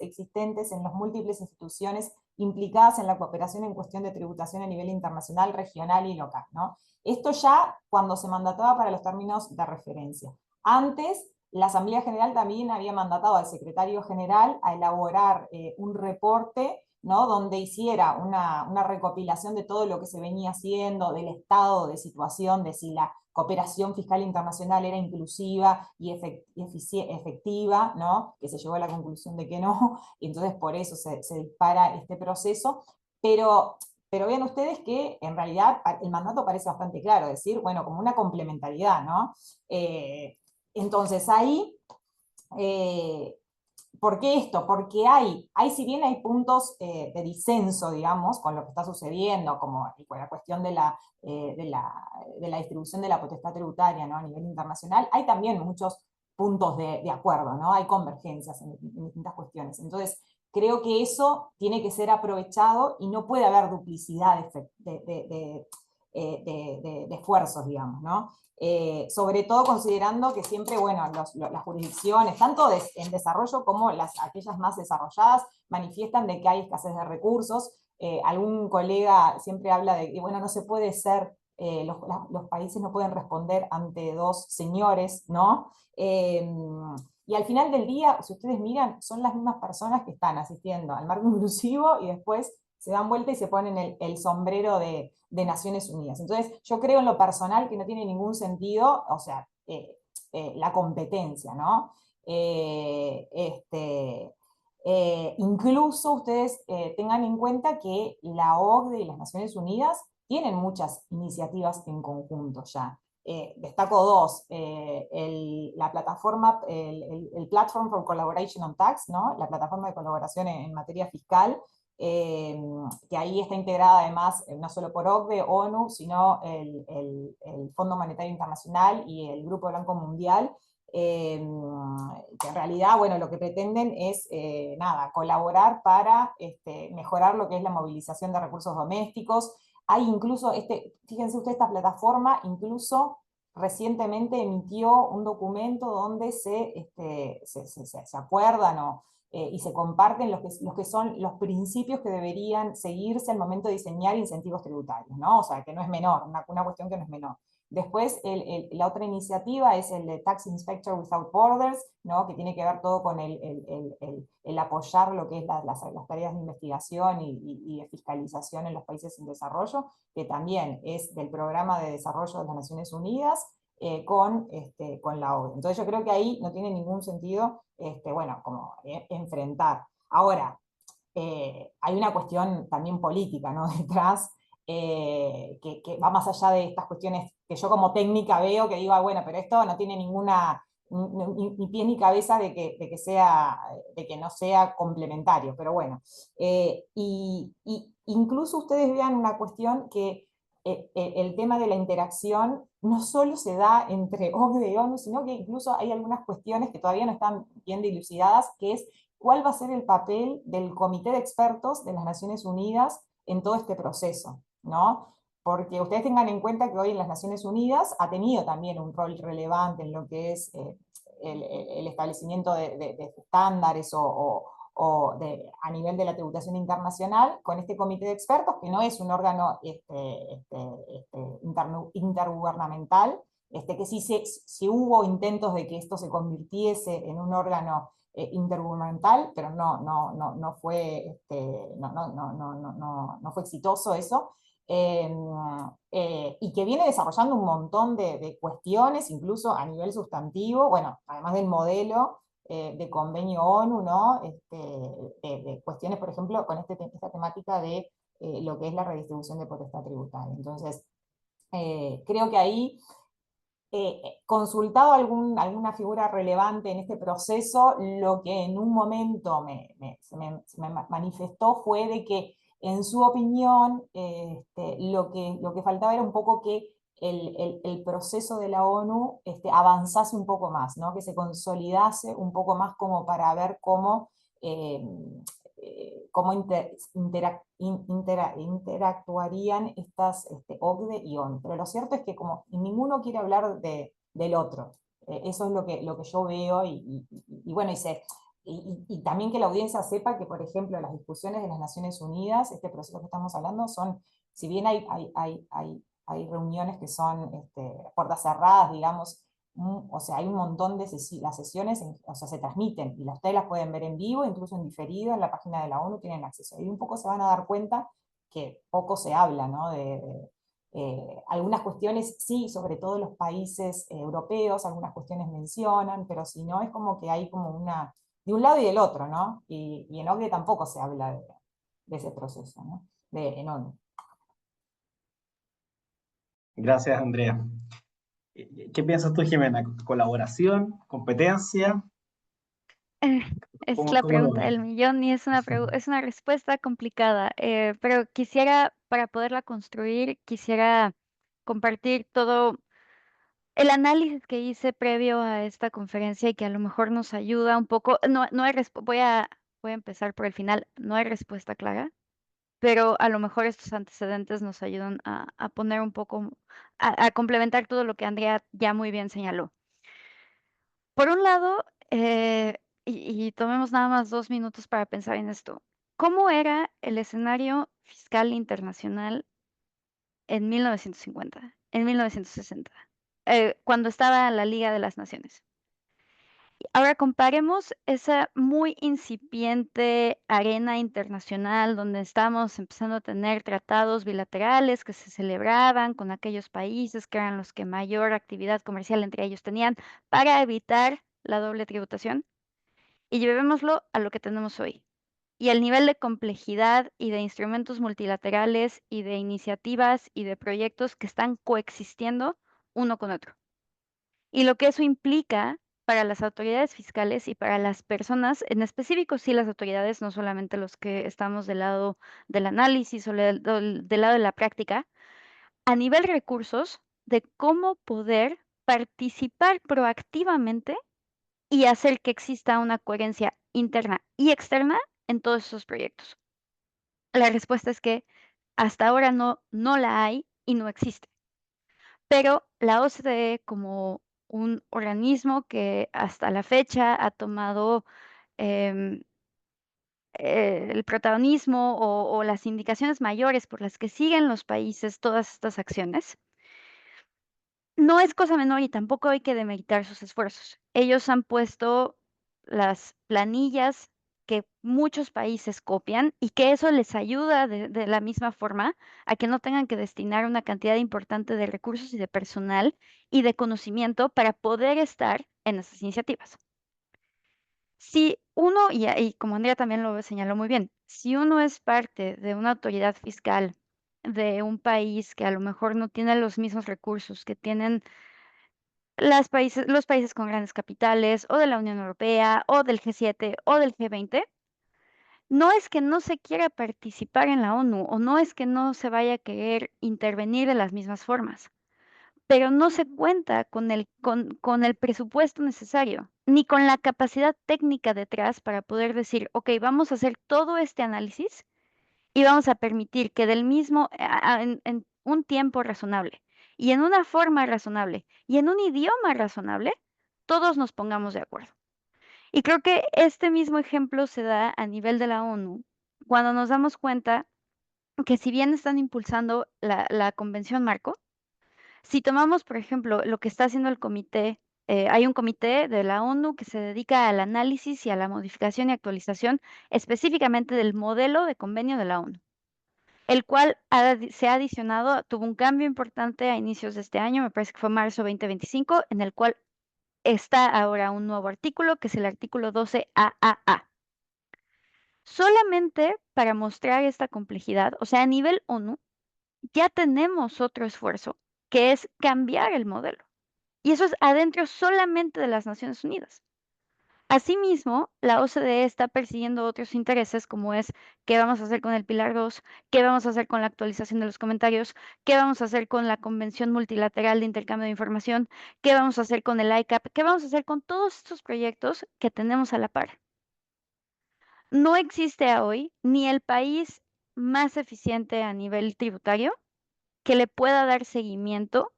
existentes en las múltiples instituciones implicadas en la cooperación en cuestión de tributación a nivel internacional, regional y local, ¿no? Esto ya cuando se mandataba para los términos de referencia. Antes, la Asamblea General también había mandatado al secretario general a elaborar un reporte, ¿no? Donde hiciera una recopilación de todo lo que se venía haciendo, del estado de situación, de si la cooperación fiscal internacional era inclusiva y efectiva, ¿no? Que se llegó a la conclusión de que no, y entonces por eso se dispara este proceso. Pero vean ustedes que en realidad el mandato parece bastante claro, decir, bueno, como una complementariedad, ¿no? Entonces ahí, ¿por qué esto? Porque si bien hay puntos de disenso, digamos, con lo que está sucediendo, como la cuestión de la distribución de la potestad tributaria, ¿no? A nivel internacional, hay también muchos puntos de acuerdo, ¿no? Hay convergencias en distintas cuestiones. Entonces, creo que eso tiene que ser aprovechado y no puede haber duplicidad de esfuerzos, digamos, ¿no? Sobre todo considerando que siempre, bueno, las jurisdicciones, tanto en desarrollo como aquellas más desarrolladas, manifiestan de que hay escasez de recursos. Algún colega siempre habla de que, bueno, no se puede ser, los países no pueden responder ante dos señores, ¿no? Y al final del día, si ustedes miran, son las mismas personas que están asistiendo al marco inclusivo y después se dan vuelta y se ponen el sombrero de Naciones Unidas. Entonces, yo creo en lo personal que no tiene ningún sentido, o sea, la competencia, ¿no? Incluso ustedes tengan en cuenta que la OCDE y las Naciones Unidas tienen muchas iniciativas en conjunto ya. Destaco dos, la plataforma, el Platform for Collaboration on Tax, ¿no? La plataforma de colaboración en materia fiscal, que ahí está integrada además no solo por OCDE, ONU, sino el Fondo Monetario Internacional y el Grupo Blanco Mundial, que en realidad, bueno, lo que pretenden es, colaborar para mejorar lo que es la movilización de recursos domésticos. Hay incluso, fíjense ustedes, esta plataforma incluso recientemente emitió un documento donde se acuerdan y se comparten los que son los principios que deberían seguirse al momento de diseñar incentivos tributarios, ¿no? O sea, que no es menor, una cuestión que no es menor. Después, la otra iniciativa es el de Tax Inspector Without Borders, ¿no? Que tiene que ver todo con el apoyar lo que es las tareas de investigación y de fiscalización en los países en desarrollo, que también es del Programa de Desarrollo de las Naciones Unidas, con la ONU. Entonces yo creo que ahí no tiene ningún sentido, bueno, como enfrentar. Ahora, hay una cuestión también política, ¿no? Detrás, que va más allá de estas cuestiones que yo como técnica veo, que digo, bueno, pero esto no tiene ninguna, ni pies ni cabeza de que no sea complementario, pero bueno. Y incluso ustedes vean una cuestión que el tema de la interacción no solo se da entre OCDE y ONU, sino que incluso hay algunas cuestiones que todavía no están bien dilucidadas, que es cuál va a ser el papel del Comité de Expertos de las Naciones Unidas en todo este proceso, ¿no? Porque ustedes tengan en cuenta que hoy en las Naciones Unidas ha tenido también un rol relevante en lo que es el establecimiento de estándares a nivel de la tributación internacional, con este comité de expertos, que no es un órgano intergubernamental, que sí hubo intentos de que esto se convirtiese en un órgano intergubernamental, pero no fue exitoso eso. Y que viene desarrollando un montón de cuestiones, incluso a nivel sustantivo, bueno, además del modelo de convenio ONU, ¿no? De cuestiones, por ejemplo, con esta temática de lo que es la redistribución de potestad tributaria. Entonces, creo que ahí, consultado alguna figura relevante en este proceso, lo que en un momento se me manifestó fue de que, en su opinión, lo que faltaba era un poco que el proceso de la ONU avanzase un poco más, ¿no? Que se consolidase un poco más como para ver cómo interactuarían estas OCDE y ONU. Pero lo cierto es que como ninguno quiere hablar del otro, eso es lo que yo veo, y bueno, y también que la audiencia sepa que, por ejemplo, las discusiones de las Naciones Unidas, este proceso que estamos hablando, si bien hay reuniones que son puertas cerradas, digamos, o sea, hay un montón de las sesiones, o sea, se transmiten, y ustedes las pueden ver en vivo, incluso en diferido, en la página de la ONU tienen acceso. Y un poco se van a dar cuenta que poco se habla, ¿no? Algunas cuestiones sí, sobre todo los países europeos, algunas cuestiones mencionan, pero si no, es como que hay como de un lado y del otro, ¿no? Y en OCDE tampoco se habla de ese proceso, ¿no? En ONU. Gracias, Andrea. ¿Qué piensas tú, Jimena? ¿Colaboración? ¿Competencia? Es ¿Cómo, la cómo lo pregunta ves? del millón y es una respuesta complicada, pero quisiera, para poderla construir, quisiera compartir todo el análisis que hice previo a esta conferencia y que a lo mejor nos ayuda un poco. No hay voy a empezar por el final. No hay respuesta clara, pero a lo mejor estos antecedentes nos ayudan a poner un poco, a complementar todo lo que Andrea ya muy bien señaló. Por un lado, y tomemos nada más 2 minutos para pensar en esto. ¿Cómo era el escenario fiscal internacional en 1950, en 1960, cuando estaba la Liga de las Naciones? Ahora comparemos esa muy incipiente arena internacional donde estamos empezando a tener tratados bilaterales que se celebraban con aquellos países que eran los que mayor actividad comercial entre ellos tenían para evitar la doble tributación, y llevémoslo a lo que tenemos hoy. Y el nivel de complejidad y de instrumentos multilaterales y de iniciativas y de proyectos que están coexistiendo uno con otro. Y lo que eso implica para las autoridades fiscales y para las personas, en específico, sí, las autoridades, no solamente los que estamos del lado del análisis o del lado de la práctica, a nivel recursos, de cómo poder participar proactivamente y hacer que exista una coherencia interna y externa en todos esos proyectos. La respuesta es que hasta ahora no la hay y no existe. Pero la OCDE, como un organismo que hasta la fecha ha tomado em, el protagonismo o las indicaciones mayores por las que siguen los países todas estas acciones, no es cosa menor y tampoco hay que demeritar sus esfuerzos. Ellos han puesto las planillas que muchos países copian y que eso les ayuda de la misma forma a que no tengan que destinar una cantidad importante de recursos y de personal y de conocimiento para poder estar en esas iniciativas. Si uno, y como Andrea también lo señaló muy bien, si uno es parte de una autoridad fiscal de un país que a lo mejor no tiene los mismos recursos que tienen los países con grandes capitales, o de la Unión Europea, o del G7, o del G20, no es que no se quiera participar en la ONU, o no es que no se vaya a querer intervenir de las mismas formas, pero no se cuenta con el presupuesto necesario, ni con la capacidad técnica detrás para poder decir, ok, vamos a hacer todo este análisis y vamos a permitir que del mismo, en un tiempo razonable y en una forma razonable y en un idioma razonable, todos nos pongamos de acuerdo. Y creo que este mismo ejemplo se da a nivel de la ONU cuando nos damos cuenta que si bien están impulsando la Convención Marco, si tomamos, por ejemplo, lo que está haciendo el comité, hay un comité de la ONU que se dedica al análisis y a la modificación y actualización específicamente del modelo de convenio de la ONU, el cual se ha adicionado, tuvo un cambio importante a inicios de este año, me parece que fue marzo 2025, en el cual está ahora un nuevo artículo, que es el artículo 12AAA. Solamente para mostrar esta complejidad, o sea, a nivel ONU, ya tenemos otro esfuerzo, que es cambiar el modelo. Y eso es adentro solamente de las Naciones Unidas. Asimismo, la OCDE está persiguiendo otros intereses como es qué vamos a hacer con el Pilar 2, qué vamos a hacer con la actualización de los comentarios, qué vamos a hacer con la Convención Multilateral de Intercambio de Información, qué vamos a hacer con el ICAP, qué vamos a hacer con todos estos proyectos que tenemos a la par. No existe hoy ni el país más eficiente a nivel tributario que le pueda dar seguimiento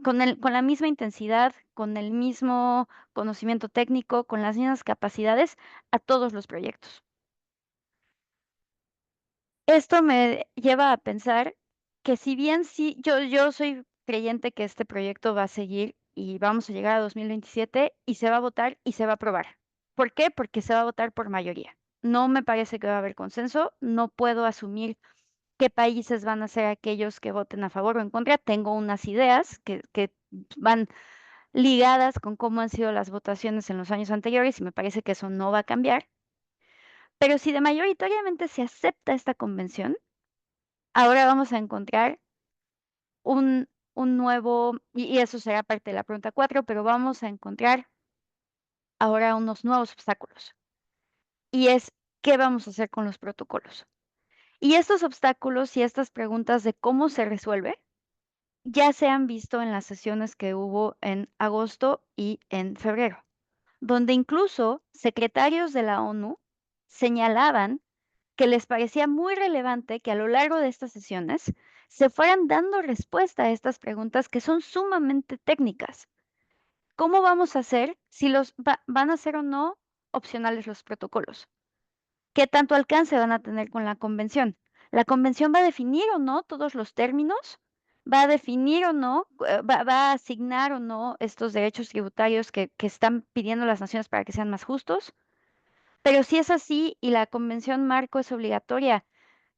con la misma intensidad, con el mismo conocimiento técnico, con las mismas capacidades a todos los proyectos. Esto me lleva a pensar que si bien sí, yo soy creyente que este proyecto va a seguir y vamos a llegar a 2027 y se va a votar y se va a aprobar. ¿Por qué? Porque se va a votar por mayoría. No me parece que va a haber consenso, no puedo asumir qué países van a ser aquellos que voten a favor o en contra. Tengo unas ideas que van ligadas con cómo han sido las votaciones en los años anteriores y me parece que eso no va a cambiar. Pero si de mayoritariamente se acepta esta convención, ahora vamos a encontrar un nuevo, y eso será parte de la pregunta 4, pero vamos a encontrar ahora unos nuevos obstáculos. Y es, ¿qué vamos a hacer con los protocolos? Y estos obstáculos y estas preguntas de cómo se resuelve ya se han visto en las sesiones que hubo en agosto y en febrero, donde incluso secretarios de la ONU señalaban que les parecía muy relevante que a lo largo de estas sesiones se fueran dando respuesta a estas preguntas que son sumamente técnicas. ¿Cómo vamos a hacer si van a ser o no opcionales los protocolos? ¿Qué tanto alcance van a tener con la convención? ¿La convención va a definir o no todos los términos? ¿Va a definir o no, va a asignar o no estos derechos tributarios que están pidiendo las naciones para que sean más justos? Pero si es así y la convención marco es obligatoria,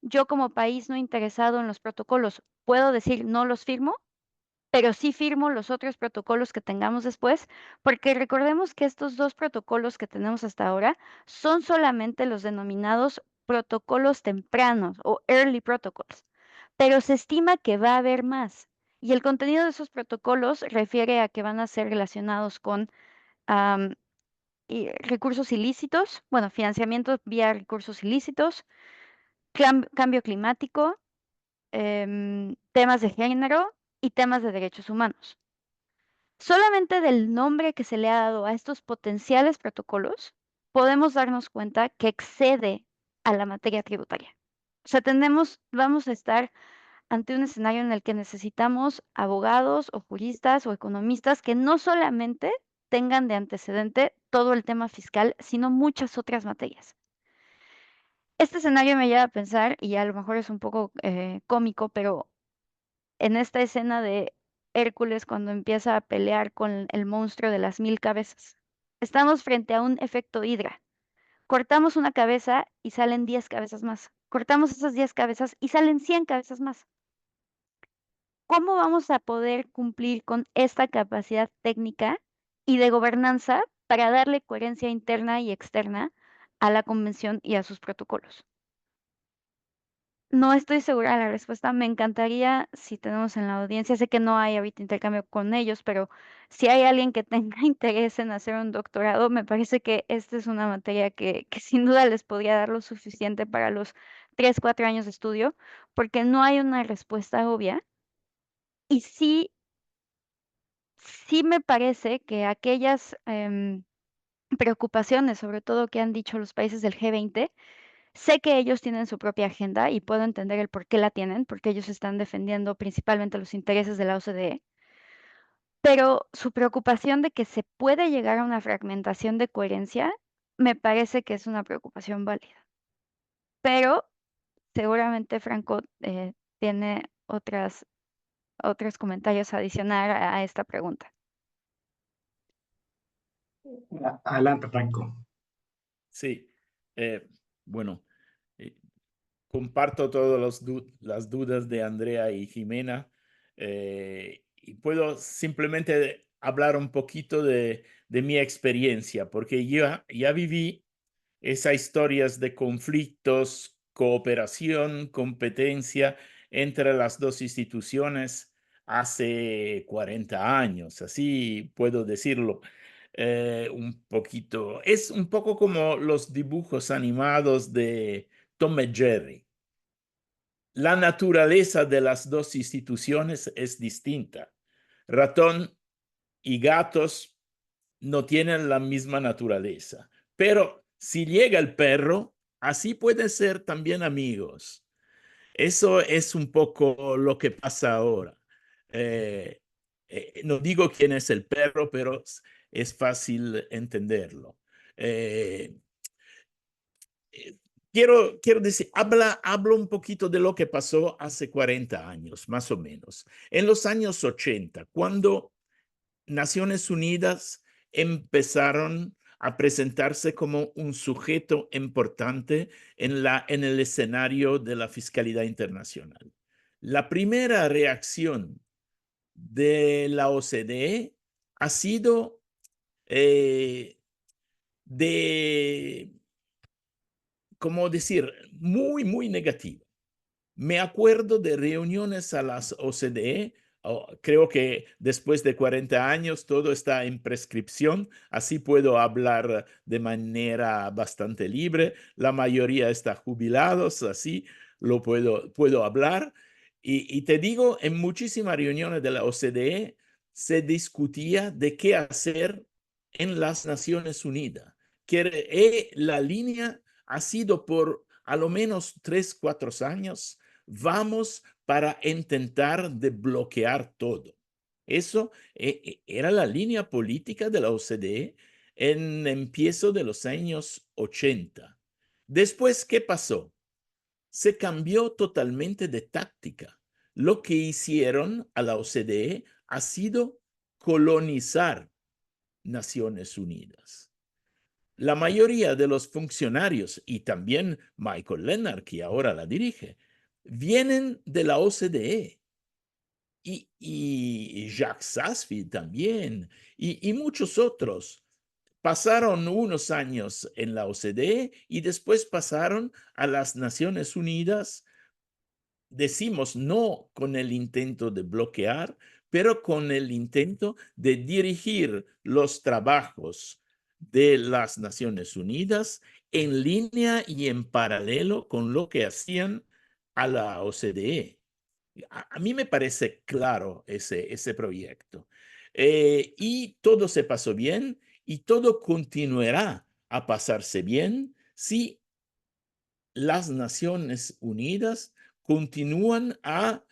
yo como país no interesado en los protocolos, ¿puedo decir no los firmo? Pero sí firmo los otros protocolos que tengamos después, porque recordemos que estos dos protocolos que tenemos hasta ahora son solamente los denominados protocolos tempranos o early protocols, pero se estima que va a haber más. Y el contenido de esos protocolos refiere a que van a ser relacionados con recursos ilícitos, bueno, financiamiento vía recursos ilícitos, cambio climático, temas de género y temas de derechos humanos. Solamente del nombre que se le ha dado a estos potenciales protocolos, podemos darnos cuenta que excede a la materia tributaria. O sea, vamos a estar ante un escenario en el que necesitamos abogados o juristas o economistas que no solamente tengan de antecedente todo el tema fiscal, sino muchas otras materias. Este escenario me lleva a pensar, y a lo mejor es un poco cómico, pero en esta escena de Hércules cuando empieza a pelear con el monstruo de las 1000 cabezas. Estamos frente a un efecto Hidra. Cortamos una cabeza y salen 10 cabezas más. Cortamos esas 10 cabezas y salen 100 cabezas más. ¿Cómo vamos a poder cumplir con esta capacidad técnica y de gobernanza para darle coherencia interna y externa a la convención y a sus protocolos? No estoy segura de la respuesta. Me encantaría si tenemos en la audiencia, sé que no hay ahorita intercambio con ellos, pero si hay alguien que tenga interés en hacer un doctorado, me parece que esta es una materia que sin duda les podría dar lo suficiente para los 3, 4 años de estudio, porque no hay una respuesta obvia. Y sí me parece que aquellas preocupaciones, sobre todo que han dicho los países del G20, sé que ellos tienen su propia agenda y puedo entender el por qué la tienen, porque ellos están defendiendo principalmente los intereses de la OCDE, pero su preocupación de que se puede llegar a una fragmentación de coherencia me parece que es una preocupación válida. Pero seguramente Franco tiene otros comentarios adicionales a esta pregunta. Adelante, Franco. Sí, bueno, eh, comparto todas las dudas de Andrea y Jimena y puedo simplemente hablar un poquito de mi experiencia, porque yo ya viví esas historias de conflictos, cooperación, competencia entre las dos instituciones hace 40 años, así puedo decirlo. Un poquito, es un poco como los dibujos animados de Tom y Jerry. La naturaleza de las dos instituciones es distinta. Ratón y gatos no tienen la misma naturaleza, pero si llega el perro, así pueden ser también amigos. Eso es un poco lo que pasa ahora. No digo quién es el perro, pero es fácil entenderlo. Eh, quiero decir, hablo un poquito de lo que pasó hace 40 años, más o menos. En los años 80, cuando Naciones Unidas empezaron a presentarse como un sujeto importante en el escenario de la fiscalidad internacional. La primera reacción de la OCDE ha sido ¿cómo decir? Muy negativa. Me acuerdo de reuniones a las OCDE. Creo que después de 40 años todo está en prescripción, así puedo hablar de manera bastante libre. La mayoría está jubilados, así lo puedo hablar. Y te digo, en muchísimas reuniones de la OCDE se discutía de qué hacer en las Naciones Unidas. Que la línea ha sido por a lo menos 3, 4 años vamos para intentar desbloquear todo. Eso era la línea política de la OCDE en empiezo de los años 80. Después, ¿qué pasó? Se cambió totalmente de táctica. Lo que hicieron a la OCDE ha sido colonizar Naciones Unidas. La mayoría de los funcionarios y también Michael Leonard, que ahora la dirige, vienen de la OCDE y Jacques Sassfield también y muchos otros. Pasaron unos años en la OCDE y después pasaron a las Naciones Unidas. Decimos no con el intento de bloquear, pero con el intento de dirigir los trabajos de las Naciones Unidas en línea y en paralelo con lo que hacían a la OCDE. A mí me parece claro ese proyecto. Y todo se pasó bien y todo continuará a pasarse bien si las Naciones Unidas continúan a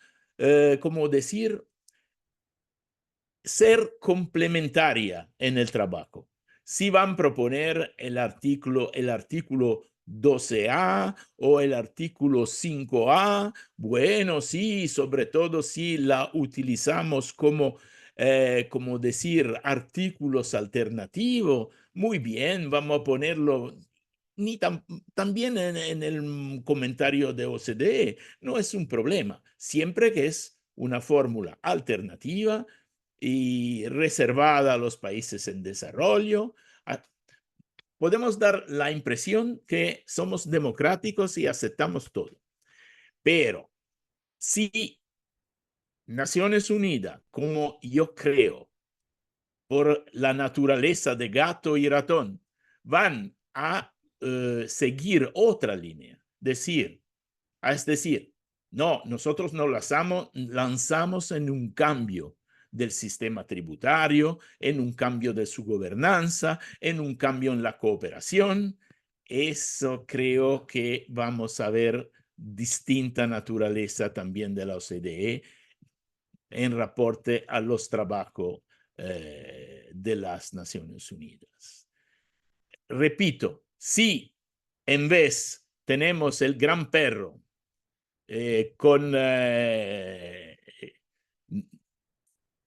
como decir, ser complementaria en el trabajo. Si van a proponer el artículo 12A o el artículo 5A, bueno, sí, sobre todo si la utilizamos como decir, artículos alternativos, muy bien, vamos a ponerlo también en el comentario de OCDE, no es un problema, siempre que es una fórmula alternativa y reservada a los países en desarrollo. Podemos dar la impresión que somos democráticos y aceptamos todo. Pero si Naciones Unidas, como yo creo, por la naturaleza de gato y ratón, van a seguir otra línea, es decir, no, nosotros nos lanzamos en un cambio del sistema tributario, en un cambio de su gobernanza, en un cambio en la cooperación. Eso creo que vamos a ver distinta naturaleza también de la OCDE en reporte a los trabajos de las Naciones Unidas. Repito, si en vez tenemos el gran perro con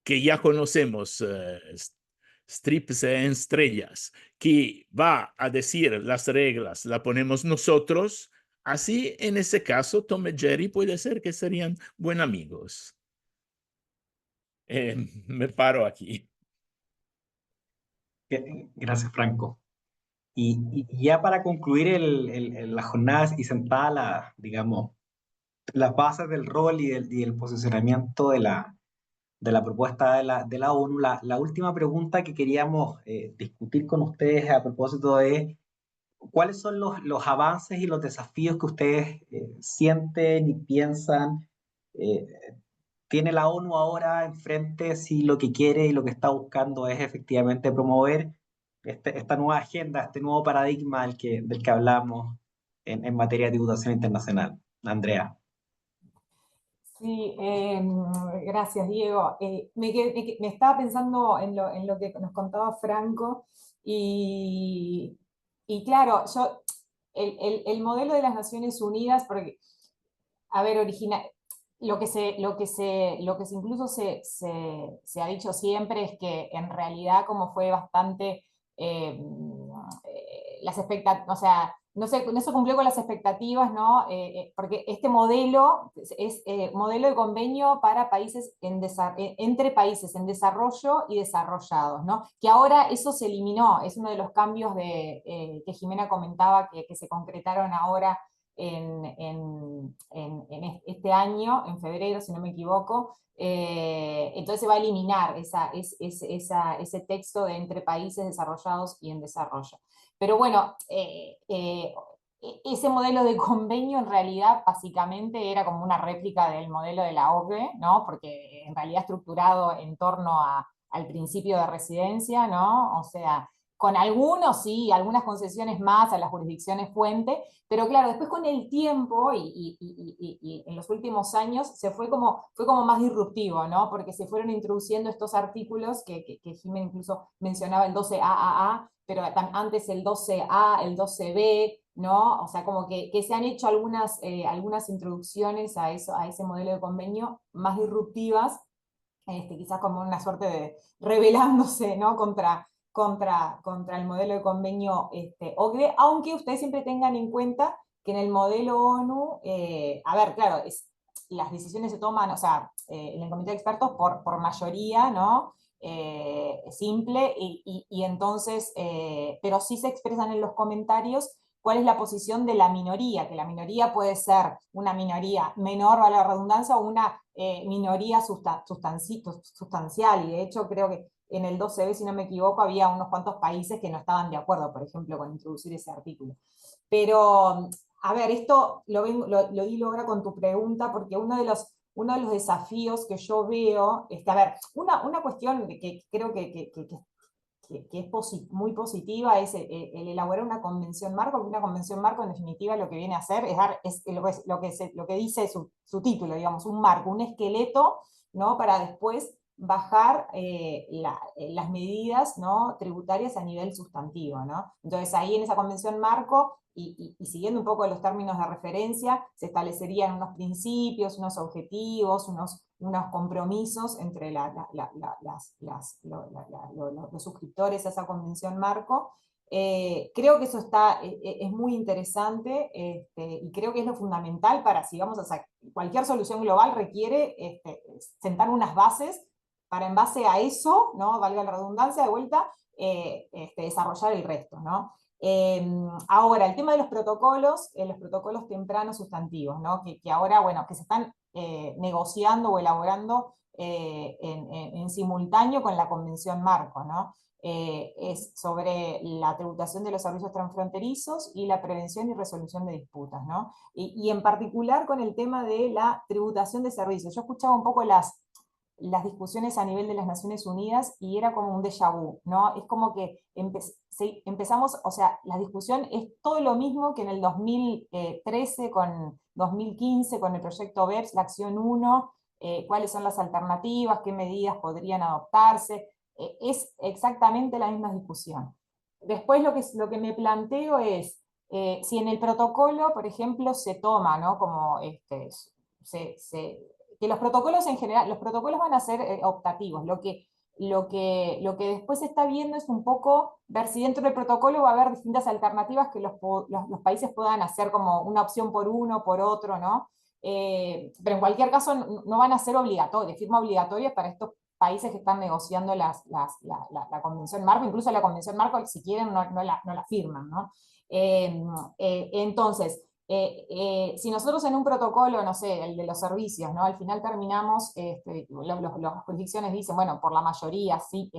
que ya conocemos, strips en estrellas, que va a decir las reglas, la ponemos nosotros, así en ese caso Tom y Jerry puede ser que serían buenos amigos. Me paro aquí. Gracias, Franco. Y ya para concluir la jornada y sentar digamos, las bases del rol y del posicionamiento de la propuesta de la ONU, la última pregunta que queríamos discutir con ustedes a propósito de cuáles son los avances y los desafíos que ustedes sienten y piensan eh, tiene la ONU ahora enfrente si lo que quiere y lo que está buscando es efectivamente promover esta nueva agenda, este nuevo paradigma del que hablamos en materia de tributación internacional. Andrea. Sí, gracias, Diego. Me estaba pensando en lo que nos contaba Franco y claro, el modelo de las Naciones Unidas, porque, a ver, lo que incluso se ha dicho siempre es que en realidad como fue bastante las expectativas, o sea, no se cumplió con las expectativas, ¿no? Porque este modelo es modelo de convenio para países entre países en desarrollo y desarrollados, ¿no? Que ahora eso se eliminó, es uno de los cambios que Jimena comentaba que se concretaron ahora en este año, en febrero, si no me equivoco. Entonces se va a eliminar ese texto de entre países desarrollados y en desarrollo. Pero bueno, ese modelo de convenio en realidad básicamente era como una réplica del modelo de la OCDE, ¿no? Porque en realidad estructurado en torno al principio de residencia, ¿no? O sea, con algunos sí, algunas concesiones más a las jurisdicciones fuente, pero claro, después con el tiempo y en los últimos años fue como más disruptivo, ¿no? Porque se fueron introduciendo estos artículos que Jimena incluso mencionaba, el 12AAA, pero antes el 12A, el 12B, ¿no? O sea, como que se han hecho algunas introducciones a ese modelo de convenio más disruptivas, quizás como una suerte de rebelándose, ¿no? contra el modelo de convenio OCDE, aunque ustedes siempre tengan en cuenta que en el modelo ONU, a ver, claro, las decisiones se toman, o sea, en el comité de expertos por mayoría, ¿no? Simple, y entonces, pero sí se expresan en los comentarios cuál es la posición de la minoría, que la minoría puede ser una minoría menor, a la redundancia, o una minoría sustancial, y de hecho creo que en el 12B, si no me equivoco, había unos cuantos países que no estaban de acuerdo, por ejemplo, con introducir ese artículo. Pero, a ver, esto lo hilo ahora con tu pregunta, porque uno de los desafíos que yo veo, a ver, una cuestión que creo que que es muy positiva es el elaborar una convención marco, porque una convención marco en definitiva lo que viene a hacer es lo que dice su título, digamos, un marco, un esqueleto, ¿no? Para después bajar las medidas, ¿no? Tributarias a nivel sustantivo, ¿no? Entonces ahí en esa convención marco, y siguiendo un poco los términos de referencia, se establecerían unos principios, unos objetivos, unos compromisos entre los suscriptores a esa convención marco. Creo que eso es muy interesante, y creo que es lo fundamental para, si vamos a hacer cualquier solución global, requiere sentar unas bases para, en base a eso, ¿no? Valga la redundancia de vuelta, desarrollar el resto, ¿no? Ahora, el tema de los protocolos tempranos sustantivos, ¿no? Que ahora, bueno, que se están negociando o elaborando en simultáneo con la Convención Marco, ¿no? Es sobre la tributación de los servicios transfronterizos y la prevención y resolución de disputas, ¿no? Y en particular con el tema de la tributación de servicios. Yo escuchaba un poco las discusiones a nivel de las Naciones Unidas y era como un déjà vu, ¿no? Es como que empezamos, o sea, la discusión es todo lo mismo que en el 2013, con 2015, con el proyecto BEPS, la acción 1, cuáles son las alternativas, qué medidas podrían adoptarse, es exactamente la misma discusión. Después lo que me planteo es, si en el protocolo, por ejemplo, se toma, ¿no? Como que los protocolos en general, los protocolos van a ser optativos. Lo que después se está viendo es un poco ver si dentro del protocolo va a haber distintas alternativas que los países puedan hacer, como una opción por uno, por otro, ¿no? Pero en cualquier caso no van a ser obligatorias, firma obligatoria para estos países que están negociando la Convención Marco. Incluso la Convención Marco, si quieren, no la firman, ¿no? Entonces, si nosotros en un protocolo, no sé, el de los servicios, ¿no? Al final terminamos, las jurisdicciones dicen, bueno, por la mayoría, sí,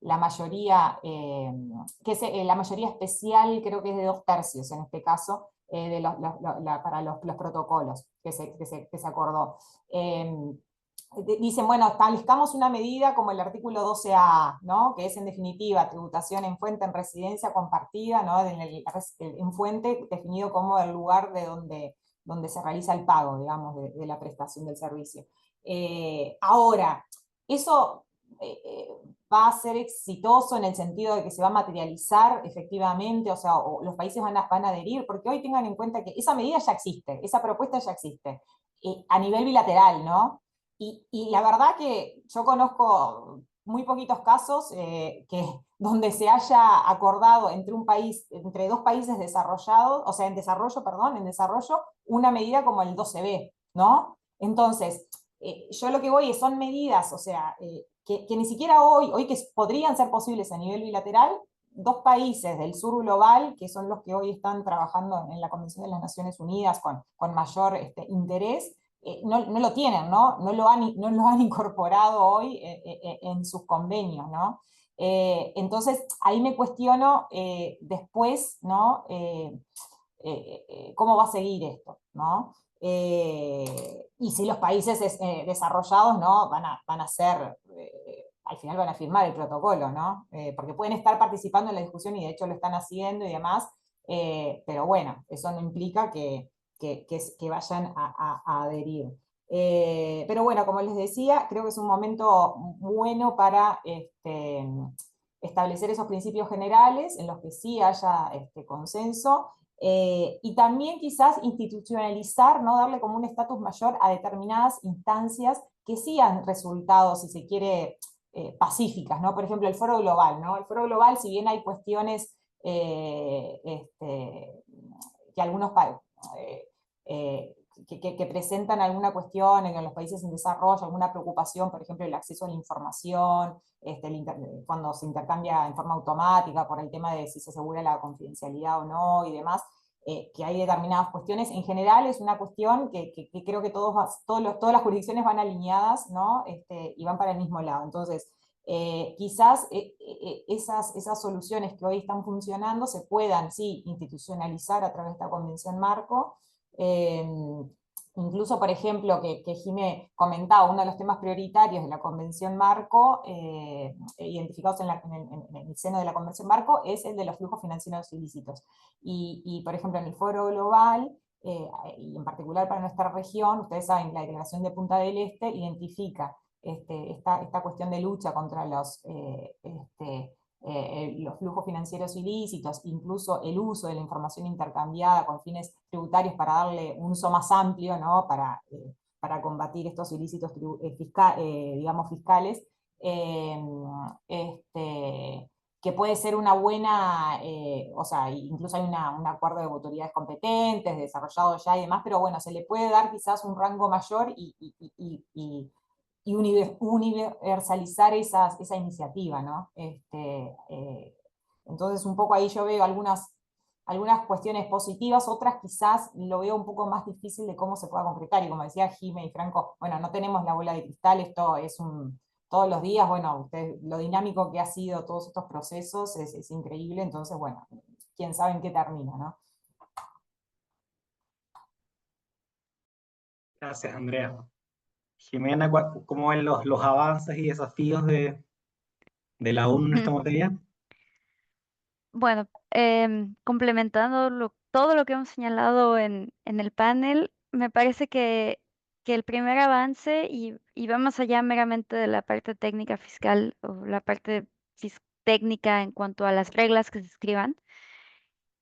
la mayoría, la mayoría especial creo que es de 2/3 en este caso, para los protocolos que se acordó. Dicen, bueno, establezcamos una medida como el artículo 12A, ¿no? Que es en definitiva tributación en fuente, en residencia compartida, ¿no? En fuente definido como el lugar de donde se realiza el pago, digamos, de la prestación del servicio. Ahora, eso va a ser exitoso en el sentido de que se va a materializar efectivamente, o sea, o los países van a adherir, porque hoy tengan en cuenta que esa medida ya existe, esa propuesta ya existe, a nivel bilateral, ¿no? Y la verdad que yo conozco muy poquitos casos donde se haya acordado entre dos países desarrollados, o sea, en desarrollo, una medida como el 12B, ¿no? Entonces, yo lo que voy son medidas, o sea, que ni siquiera hoy que podrían ser posibles a nivel bilateral, dos países del sur global, que son los que hoy están trabajando en la Convención de las Naciones Unidas con mayor interés, no lo tienen, ¿no? No lo han incorporado hoy en sus convenios, ¿no? Entonces, ahí me cuestiono después, ¿no? ¿Cómo va a seguir esto, ¿no? Y si los países desarrollados, ¿no? van a ser, al final van a firmar el protocolo, ¿no? Porque pueden estar participando en la discusión y de hecho lo están haciendo y demás, pero bueno, eso no implica que vayan a adherir. Pero bueno, como les decía, creo que es un momento bueno para establecer esos principios generales en los que sí haya consenso, y también quizás institucionalizar, ¿no? Darle como un estatus mayor a determinadas instancias que sí han resultado, si se quiere, pacíficas, ¿no? Por ejemplo, el Foro Global, ¿no? El Foro Global, si bien hay cuestiones que algunos que presentan alguna cuestión en los países en desarrollo, alguna preocupación, por ejemplo, el acceso a la información, cuando se intercambia en forma automática por el tema de si se asegura la confidencialidad o no y demás, que hay determinadas cuestiones. En general es una cuestión que creo que todas las jurisdicciones van alineadas, ¿no? Y van para el mismo lado. Entonces, quizás esas soluciones que hoy están funcionando se puedan, sí, institucionalizar a través de esta Convención Marco, Incluso, por ejemplo, que Jimé comentaba, uno de los temas prioritarios de la Convención Marco, identificados en el seno de la Convención Marco, es el de los flujos financieros ilícitos. Y por ejemplo, en el Foro Global, y en particular para nuestra región, ustedes saben, la Declaración de Punta del Este identifica esta cuestión de lucha contra los flujos financieros ilícitos, incluso el uso de la información intercambiada con fines tributarios para darle un uso más amplio, ¿no? Para combatir estos ilícitos digamos, fiscales, que puede ser una buena, o sea, incluso hay un acuerdo de autoridades competentes, desarrollado ya y demás, pero bueno, se le puede dar quizás un rango mayor y universalizar esa iniciativa, ¿no? Entonces un poco ahí yo veo algunas cuestiones positivas, otras quizás lo veo un poco más difícil de cómo se pueda concretar, y como decía Jimé y Franco, bueno, no tenemos la bola de cristal, esto es todos los días, bueno, lo dinámico que ha sido todos estos procesos es increíble, entonces bueno, quién sabe en qué termina, ¿no? Gracias, Andrea. Jimena, ¿cómo ven los avances y desafíos de la ONU en esta materia? Bueno, complementando todo lo que hemos señalado en el panel, me parece que el primer avance, y va más allá meramente de la parte técnica fiscal o la parte técnica en cuanto a las reglas que se escriban,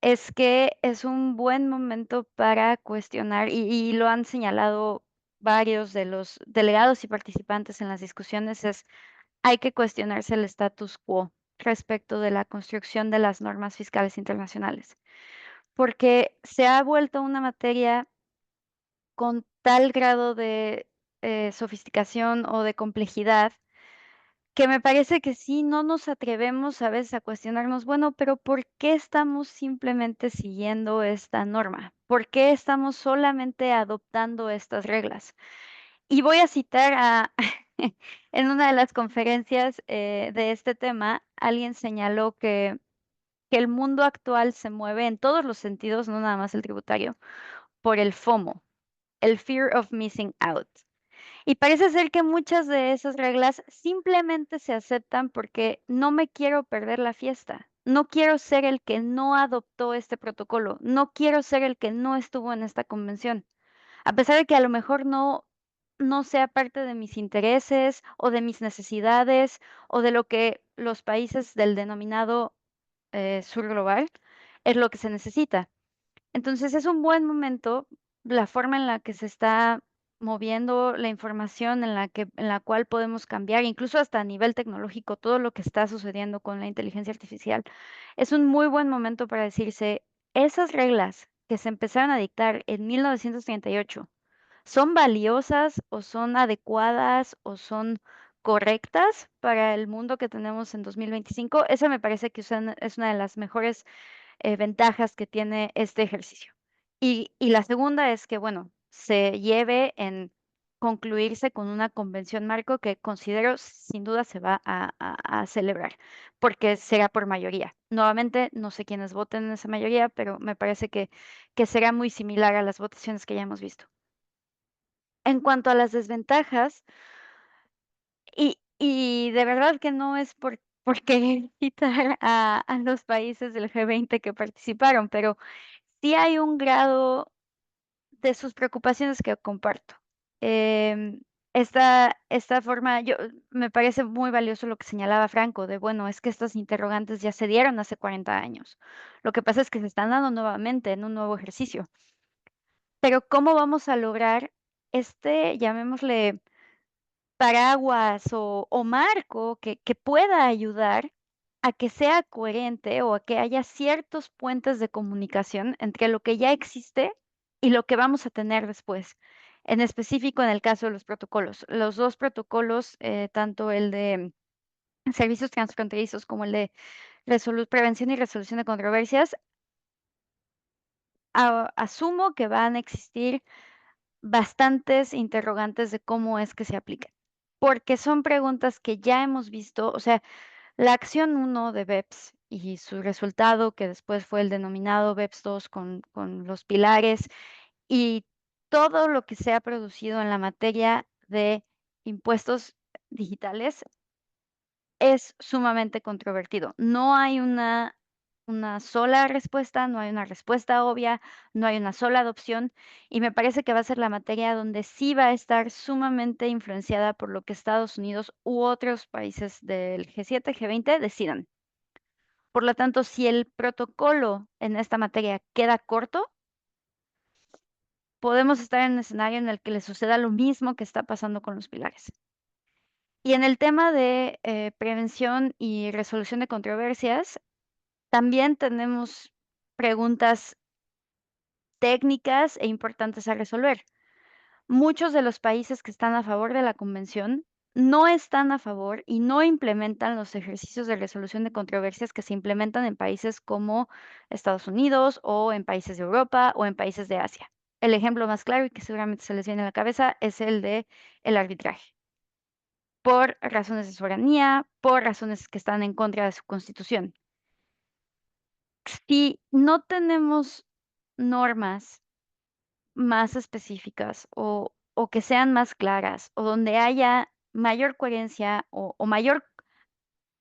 es que es un buen momento para cuestionar, y lo han señalado varios de los delegados y participantes en las discusiones, hay que cuestionarse el status quo respecto de la construcción de las normas fiscales internacionales, porque se ha vuelto una materia con tal grado de sofisticación o de complejidad que me parece que sí, no nos atrevemos a veces a cuestionarnos, bueno, pero ¿por qué estamos simplemente siguiendo esta norma? ¿Por qué estamos solamente adoptando estas reglas? Y voy a citar en una de las conferencias de este tema, alguien señaló que el mundo actual se mueve en todos los sentidos, no nada más el tributario, por el FOMO, el Fear of Missing Out. Y parece ser que muchas de esas reglas simplemente se aceptan porque no me quiero perder la fiesta. No quiero ser el que no adoptó este protocolo. No quiero ser el que no estuvo en esta convención. A pesar de que a lo mejor no sea parte de mis intereses o de mis necesidades o de lo que los países del denominado sur global es lo que se necesita. Entonces es un buen momento la forma en la que se está moviendo la información, en la cual podemos cambiar, incluso hasta a nivel tecnológico, todo lo que está sucediendo con la inteligencia artificial. Es un muy buen momento para decirse, esas reglas que se empezaron a dictar en 1938, ¿son valiosas o son adecuadas o son correctas para el mundo que tenemos en 2025? Esa me parece que es una de las mejores ventajas que tiene este ejercicio. Y la segunda es que, bueno, se lleve en concluirse con una convención marco que considero sin duda se va a celebrar, porque será por mayoría. Nuevamente, no sé quiénes voten en esa mayoría, pero me parece que será muy similar a las votaciones que ya hemos visto. En cuanto a las desventajas, y de verdad que no es por querer quitar a los países del G20 que participaron, pero sí hay un grado de sus preocupaciones que comparto. Em, esta forma, me parece muy valioso lo que señalaba Franco, de bueno, es que estos interrogantes ya se dieron hace 40 años. Lo que pasa es que se están dando nuevamente en un nuevo ejercicio. Pero ¿cómo vamos a lograr llamémosle, paraguas o marco que pueda ayudar a que sea coherente o a que haya ciertos puentes de comunicación entre lo que ya existe y lo que vamos a tener después? En específico, en el caso de los protocolos. Los dos protocolos, tanto el de servicios transfronterizos como el de prevención y resolución de controversias, asumo que van a existir bastantes interrogantes de cómo es que se aplican, porque son preguntas que ya hemos visto, o sea, la acción 1 de BEPS y su resultado, que después fue el denominado BEPS 2 con los pilares, y todo lo que se ha producido en la materia de impuestos digitales es sumamente controvertido. No hay una sola respuesta, no hay una respuesta obvia, no hay una sola adopción, y me parece que va a ser la materia donde sí va a estar sumamente influenciada por lo que Estados Unidos u otros países del G7, G20 decidan. Por lo tanto, si el protocolo en esta materia queda corto, podemos estar en un escenario en el que le suceda lo mismo que está pasando con los pilares. Y en el tema de prevención y resolución de controversias, también tenemos preguntas técnicas e importantes a resolver. Muchos de los países que están a favor de la convención no están a favor y no implementan los ejercicios de resolución de controversias que se implementan en países como Estados Unidos o en países de Europa o en países de Asia. El ejemplo más claro y que seguramente se les viene a la cabeza es el de el arbitraje. Por razones de soberanía, por razones que están en contra de su constitución. Si no tenemos normas más específicas o que sean más claras o donde haya mayor coherencia o mayor,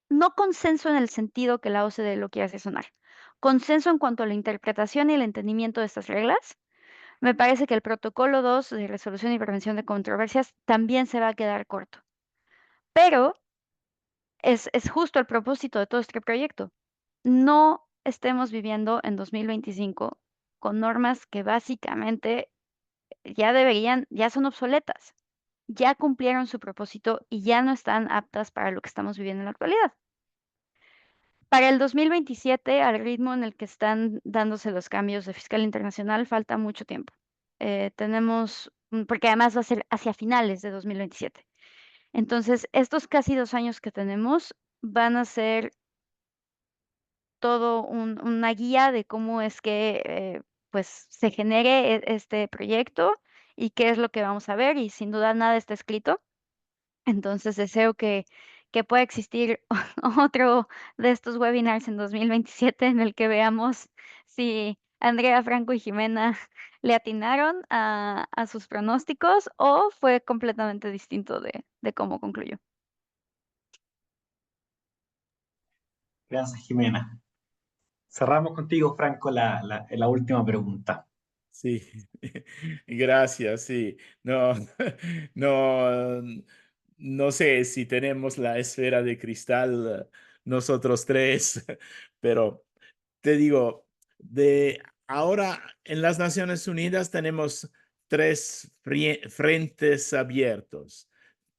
no consenso en el sentido que la OCDE lo quiere hacer sonar, consenso en cuanto a la interpretación y el entendimiento de estas reglas, me parece que el protocolo 2 de resolución y prevención de controversias también se va a quedar corto. Pero es justo el propósito de todo este proyecto. No estemos viviendo en 2025 con normas que básicamente ya son obsoletas, ya cumplieron su propósito y ya no están aptas para lo que estamos viviendo en la actualidad. Para el 2027, al ritmo en el que están dándose los cambios de fiscal internacional, falta mucho tiempo. Porque además va a ser hacia finales de 2027. Entonces, estos casi 2 años que tenemos van a ser todo una guía de cómo es que pues se genere este proyecto y qué es lo que vamos a ver, y sin duda nada está escrito. Entonces deseo que pueda existir otro de estos webinars en 2027 en el que veamos si Andrea, Franco y Jimena le atinaron a sus pronósticos o fue completamente distinto de cómo concluyó. Gracias, Jimena. Cerramos contigo, Franco, la última pregunta. Sí, gracias, sí. No, no, no sé si tenemos la esfera de cristal nosotros tres, pero te digo, de ahora en las Naciones Unidas tenemos tres frentes abiertos.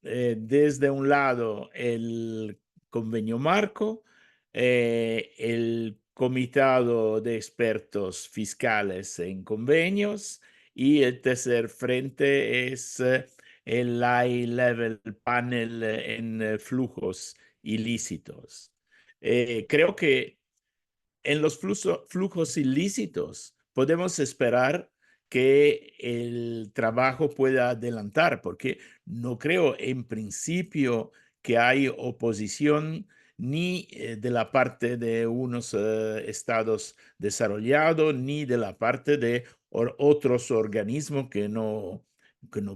Desde un lado, el convenio marco, el comitado de expertos fiscales en convenios, y el tercer frente es el High Level Panel en flujos ilícitos. Creo que en los flujos ilícitos podemos esperar que el trabajo pueda adelantar, porque no creo en principio que hay oposición ni de la parte de unos estados desarrollados, ni de la parte de otros organismos que no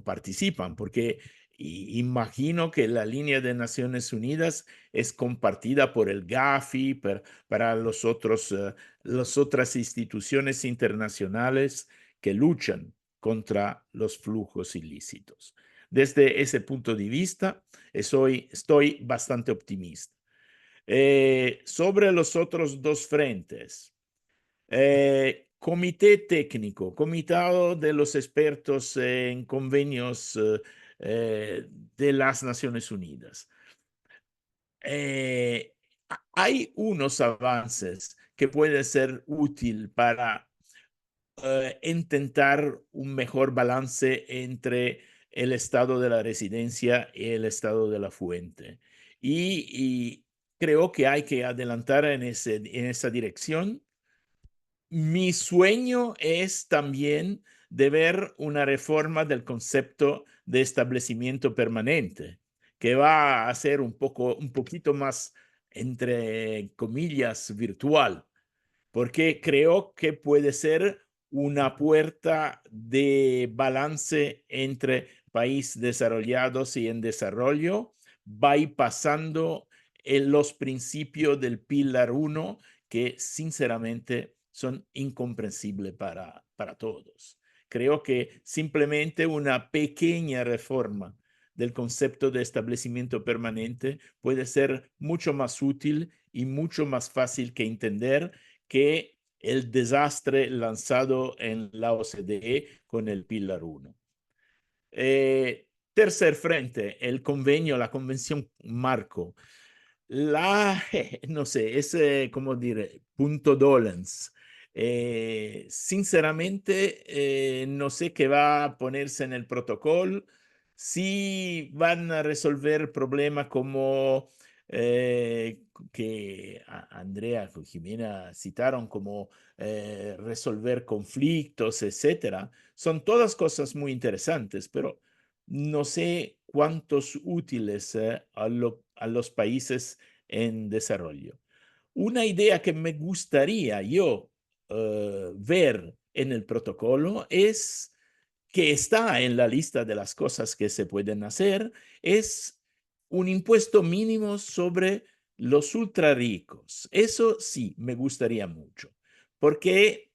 participan, porque imagino que la línea de Naciones Unidas es compartida por el Gafi, para las otras instituciones internacionales que luchan contra los flujos ilícitos. Desde ese punto de vista, estoy bastante optimista. Sobre los otros dos frentes, comité técnico, comitado de los expertos en convenios de las Naciones Unidas. Hay unos avances que pueden ser útil para intentar un mejor balance entre el estado de la residencia y el estado de la fuente. Y creo que hay que adelantar en esa dirección. Mi sueño es también de ver una reforma del concepto de establecimiento permanente, que va a ser un poquito más, entre comillas, virtual, porque creo que puede ser una puerta de balance entre países desarrollados y en desarrollo, bypassando los principios del Pilar 1, que sinceramente son incomprensibles para todos. Creo que simplemente una pequeña reforma del concepto de establecimiento permanente puede ser mucho más útil y mucho más fácil que entender que el desastre lanzado en la OCDE con el Pilar 1. Tercer frente, el convenio, la convención marco. No sé, es como dire, punto dolens. Sinceramente, no sé qué va a ponerse en el protocolo, si van a resolver problemas como que Andrea y Jimena citaron, como resolver conflictos, etcétera. Son todas cosas muy interesantes, pero no sé cuántos útiles a los países en desarrollo. Una idea que me gustaría yo ver en el protocolo es que está en la lista de las cosas que se pueden hacer, es un impuesto mínimo sobre los ultra ricos. Eso sí, me gustaría mucho, porque,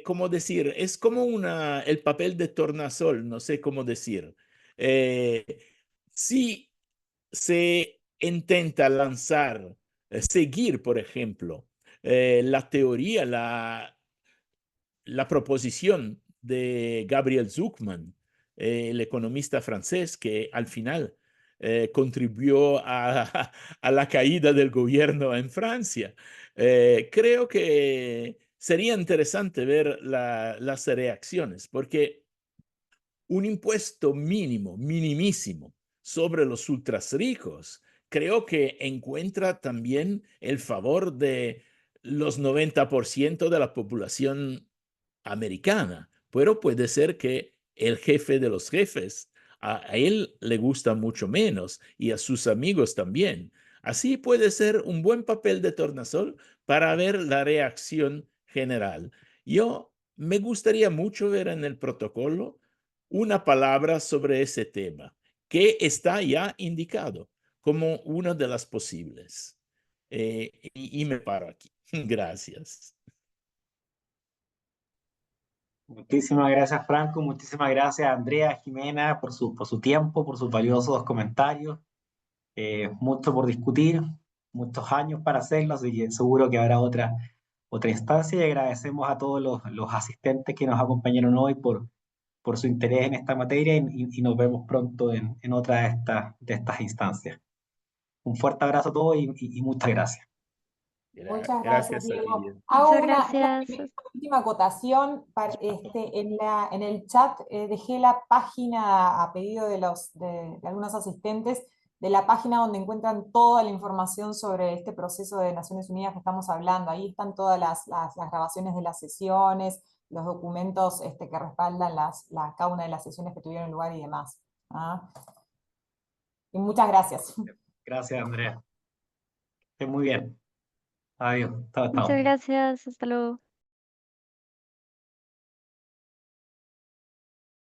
como decir, es como el papel de tornasol, no sé cómo decir. Eh, si se intenta lanzar, seguir, por ejemplo, la teoría, la proposición de Gabriel Zucman, el economista francés que al final contribuyó a la caída del gobierno en Francia. Creo que sería interesante ver las reacciones, porque un impuesto mínimo, minimísimo, sobre los ultras ricos, creo que encuentra también el favor de los 90% de la población americana, pero puede ser que el jefe de los jefes, a él le gusta mucho menos y a sus amigos también. Así puede ser un buen papel de tornasol para ver la reacción general. Yo me gustaría mucho ver en el protocolo una palabra sobre ese tema, que está ya indicado como una de las posibles. Y me paro aquí. Gracias. Muchísimas gracias, Franco. Muchísimas gracias, Andrea, Jimena, por su tiempo, por sus valiosos comentarios. Mucho por discutir, muchos años para hacerlo, así que seguro que habrá otra instancia. Y agradecemos a todos los asistentes que nos acompañaron hoy por su interés en esta materia y nos vemos pronto en otra de estas instancias. Un fuerte abrazo a todos y muchas gracias. Muchas gracias, Gracias a Diego. ti. Hago Muchas una gracias. última acotación. En el chat dejé la página a pedido de algunos asistentes, de la página donde encuentran toda la información sobre este proceso de Naciones Unidas que estamos hablando. Ahí están todas las grabaciones de las sesiones, los documentos que respaldan cada una de las sesiones que tuvieron lugar y demás. ¿Ah? Y muchas gracias. Gracias, Andrea. Esté muy bien. Adiós. Chao, Muchas chao. gracias. Hasta luego.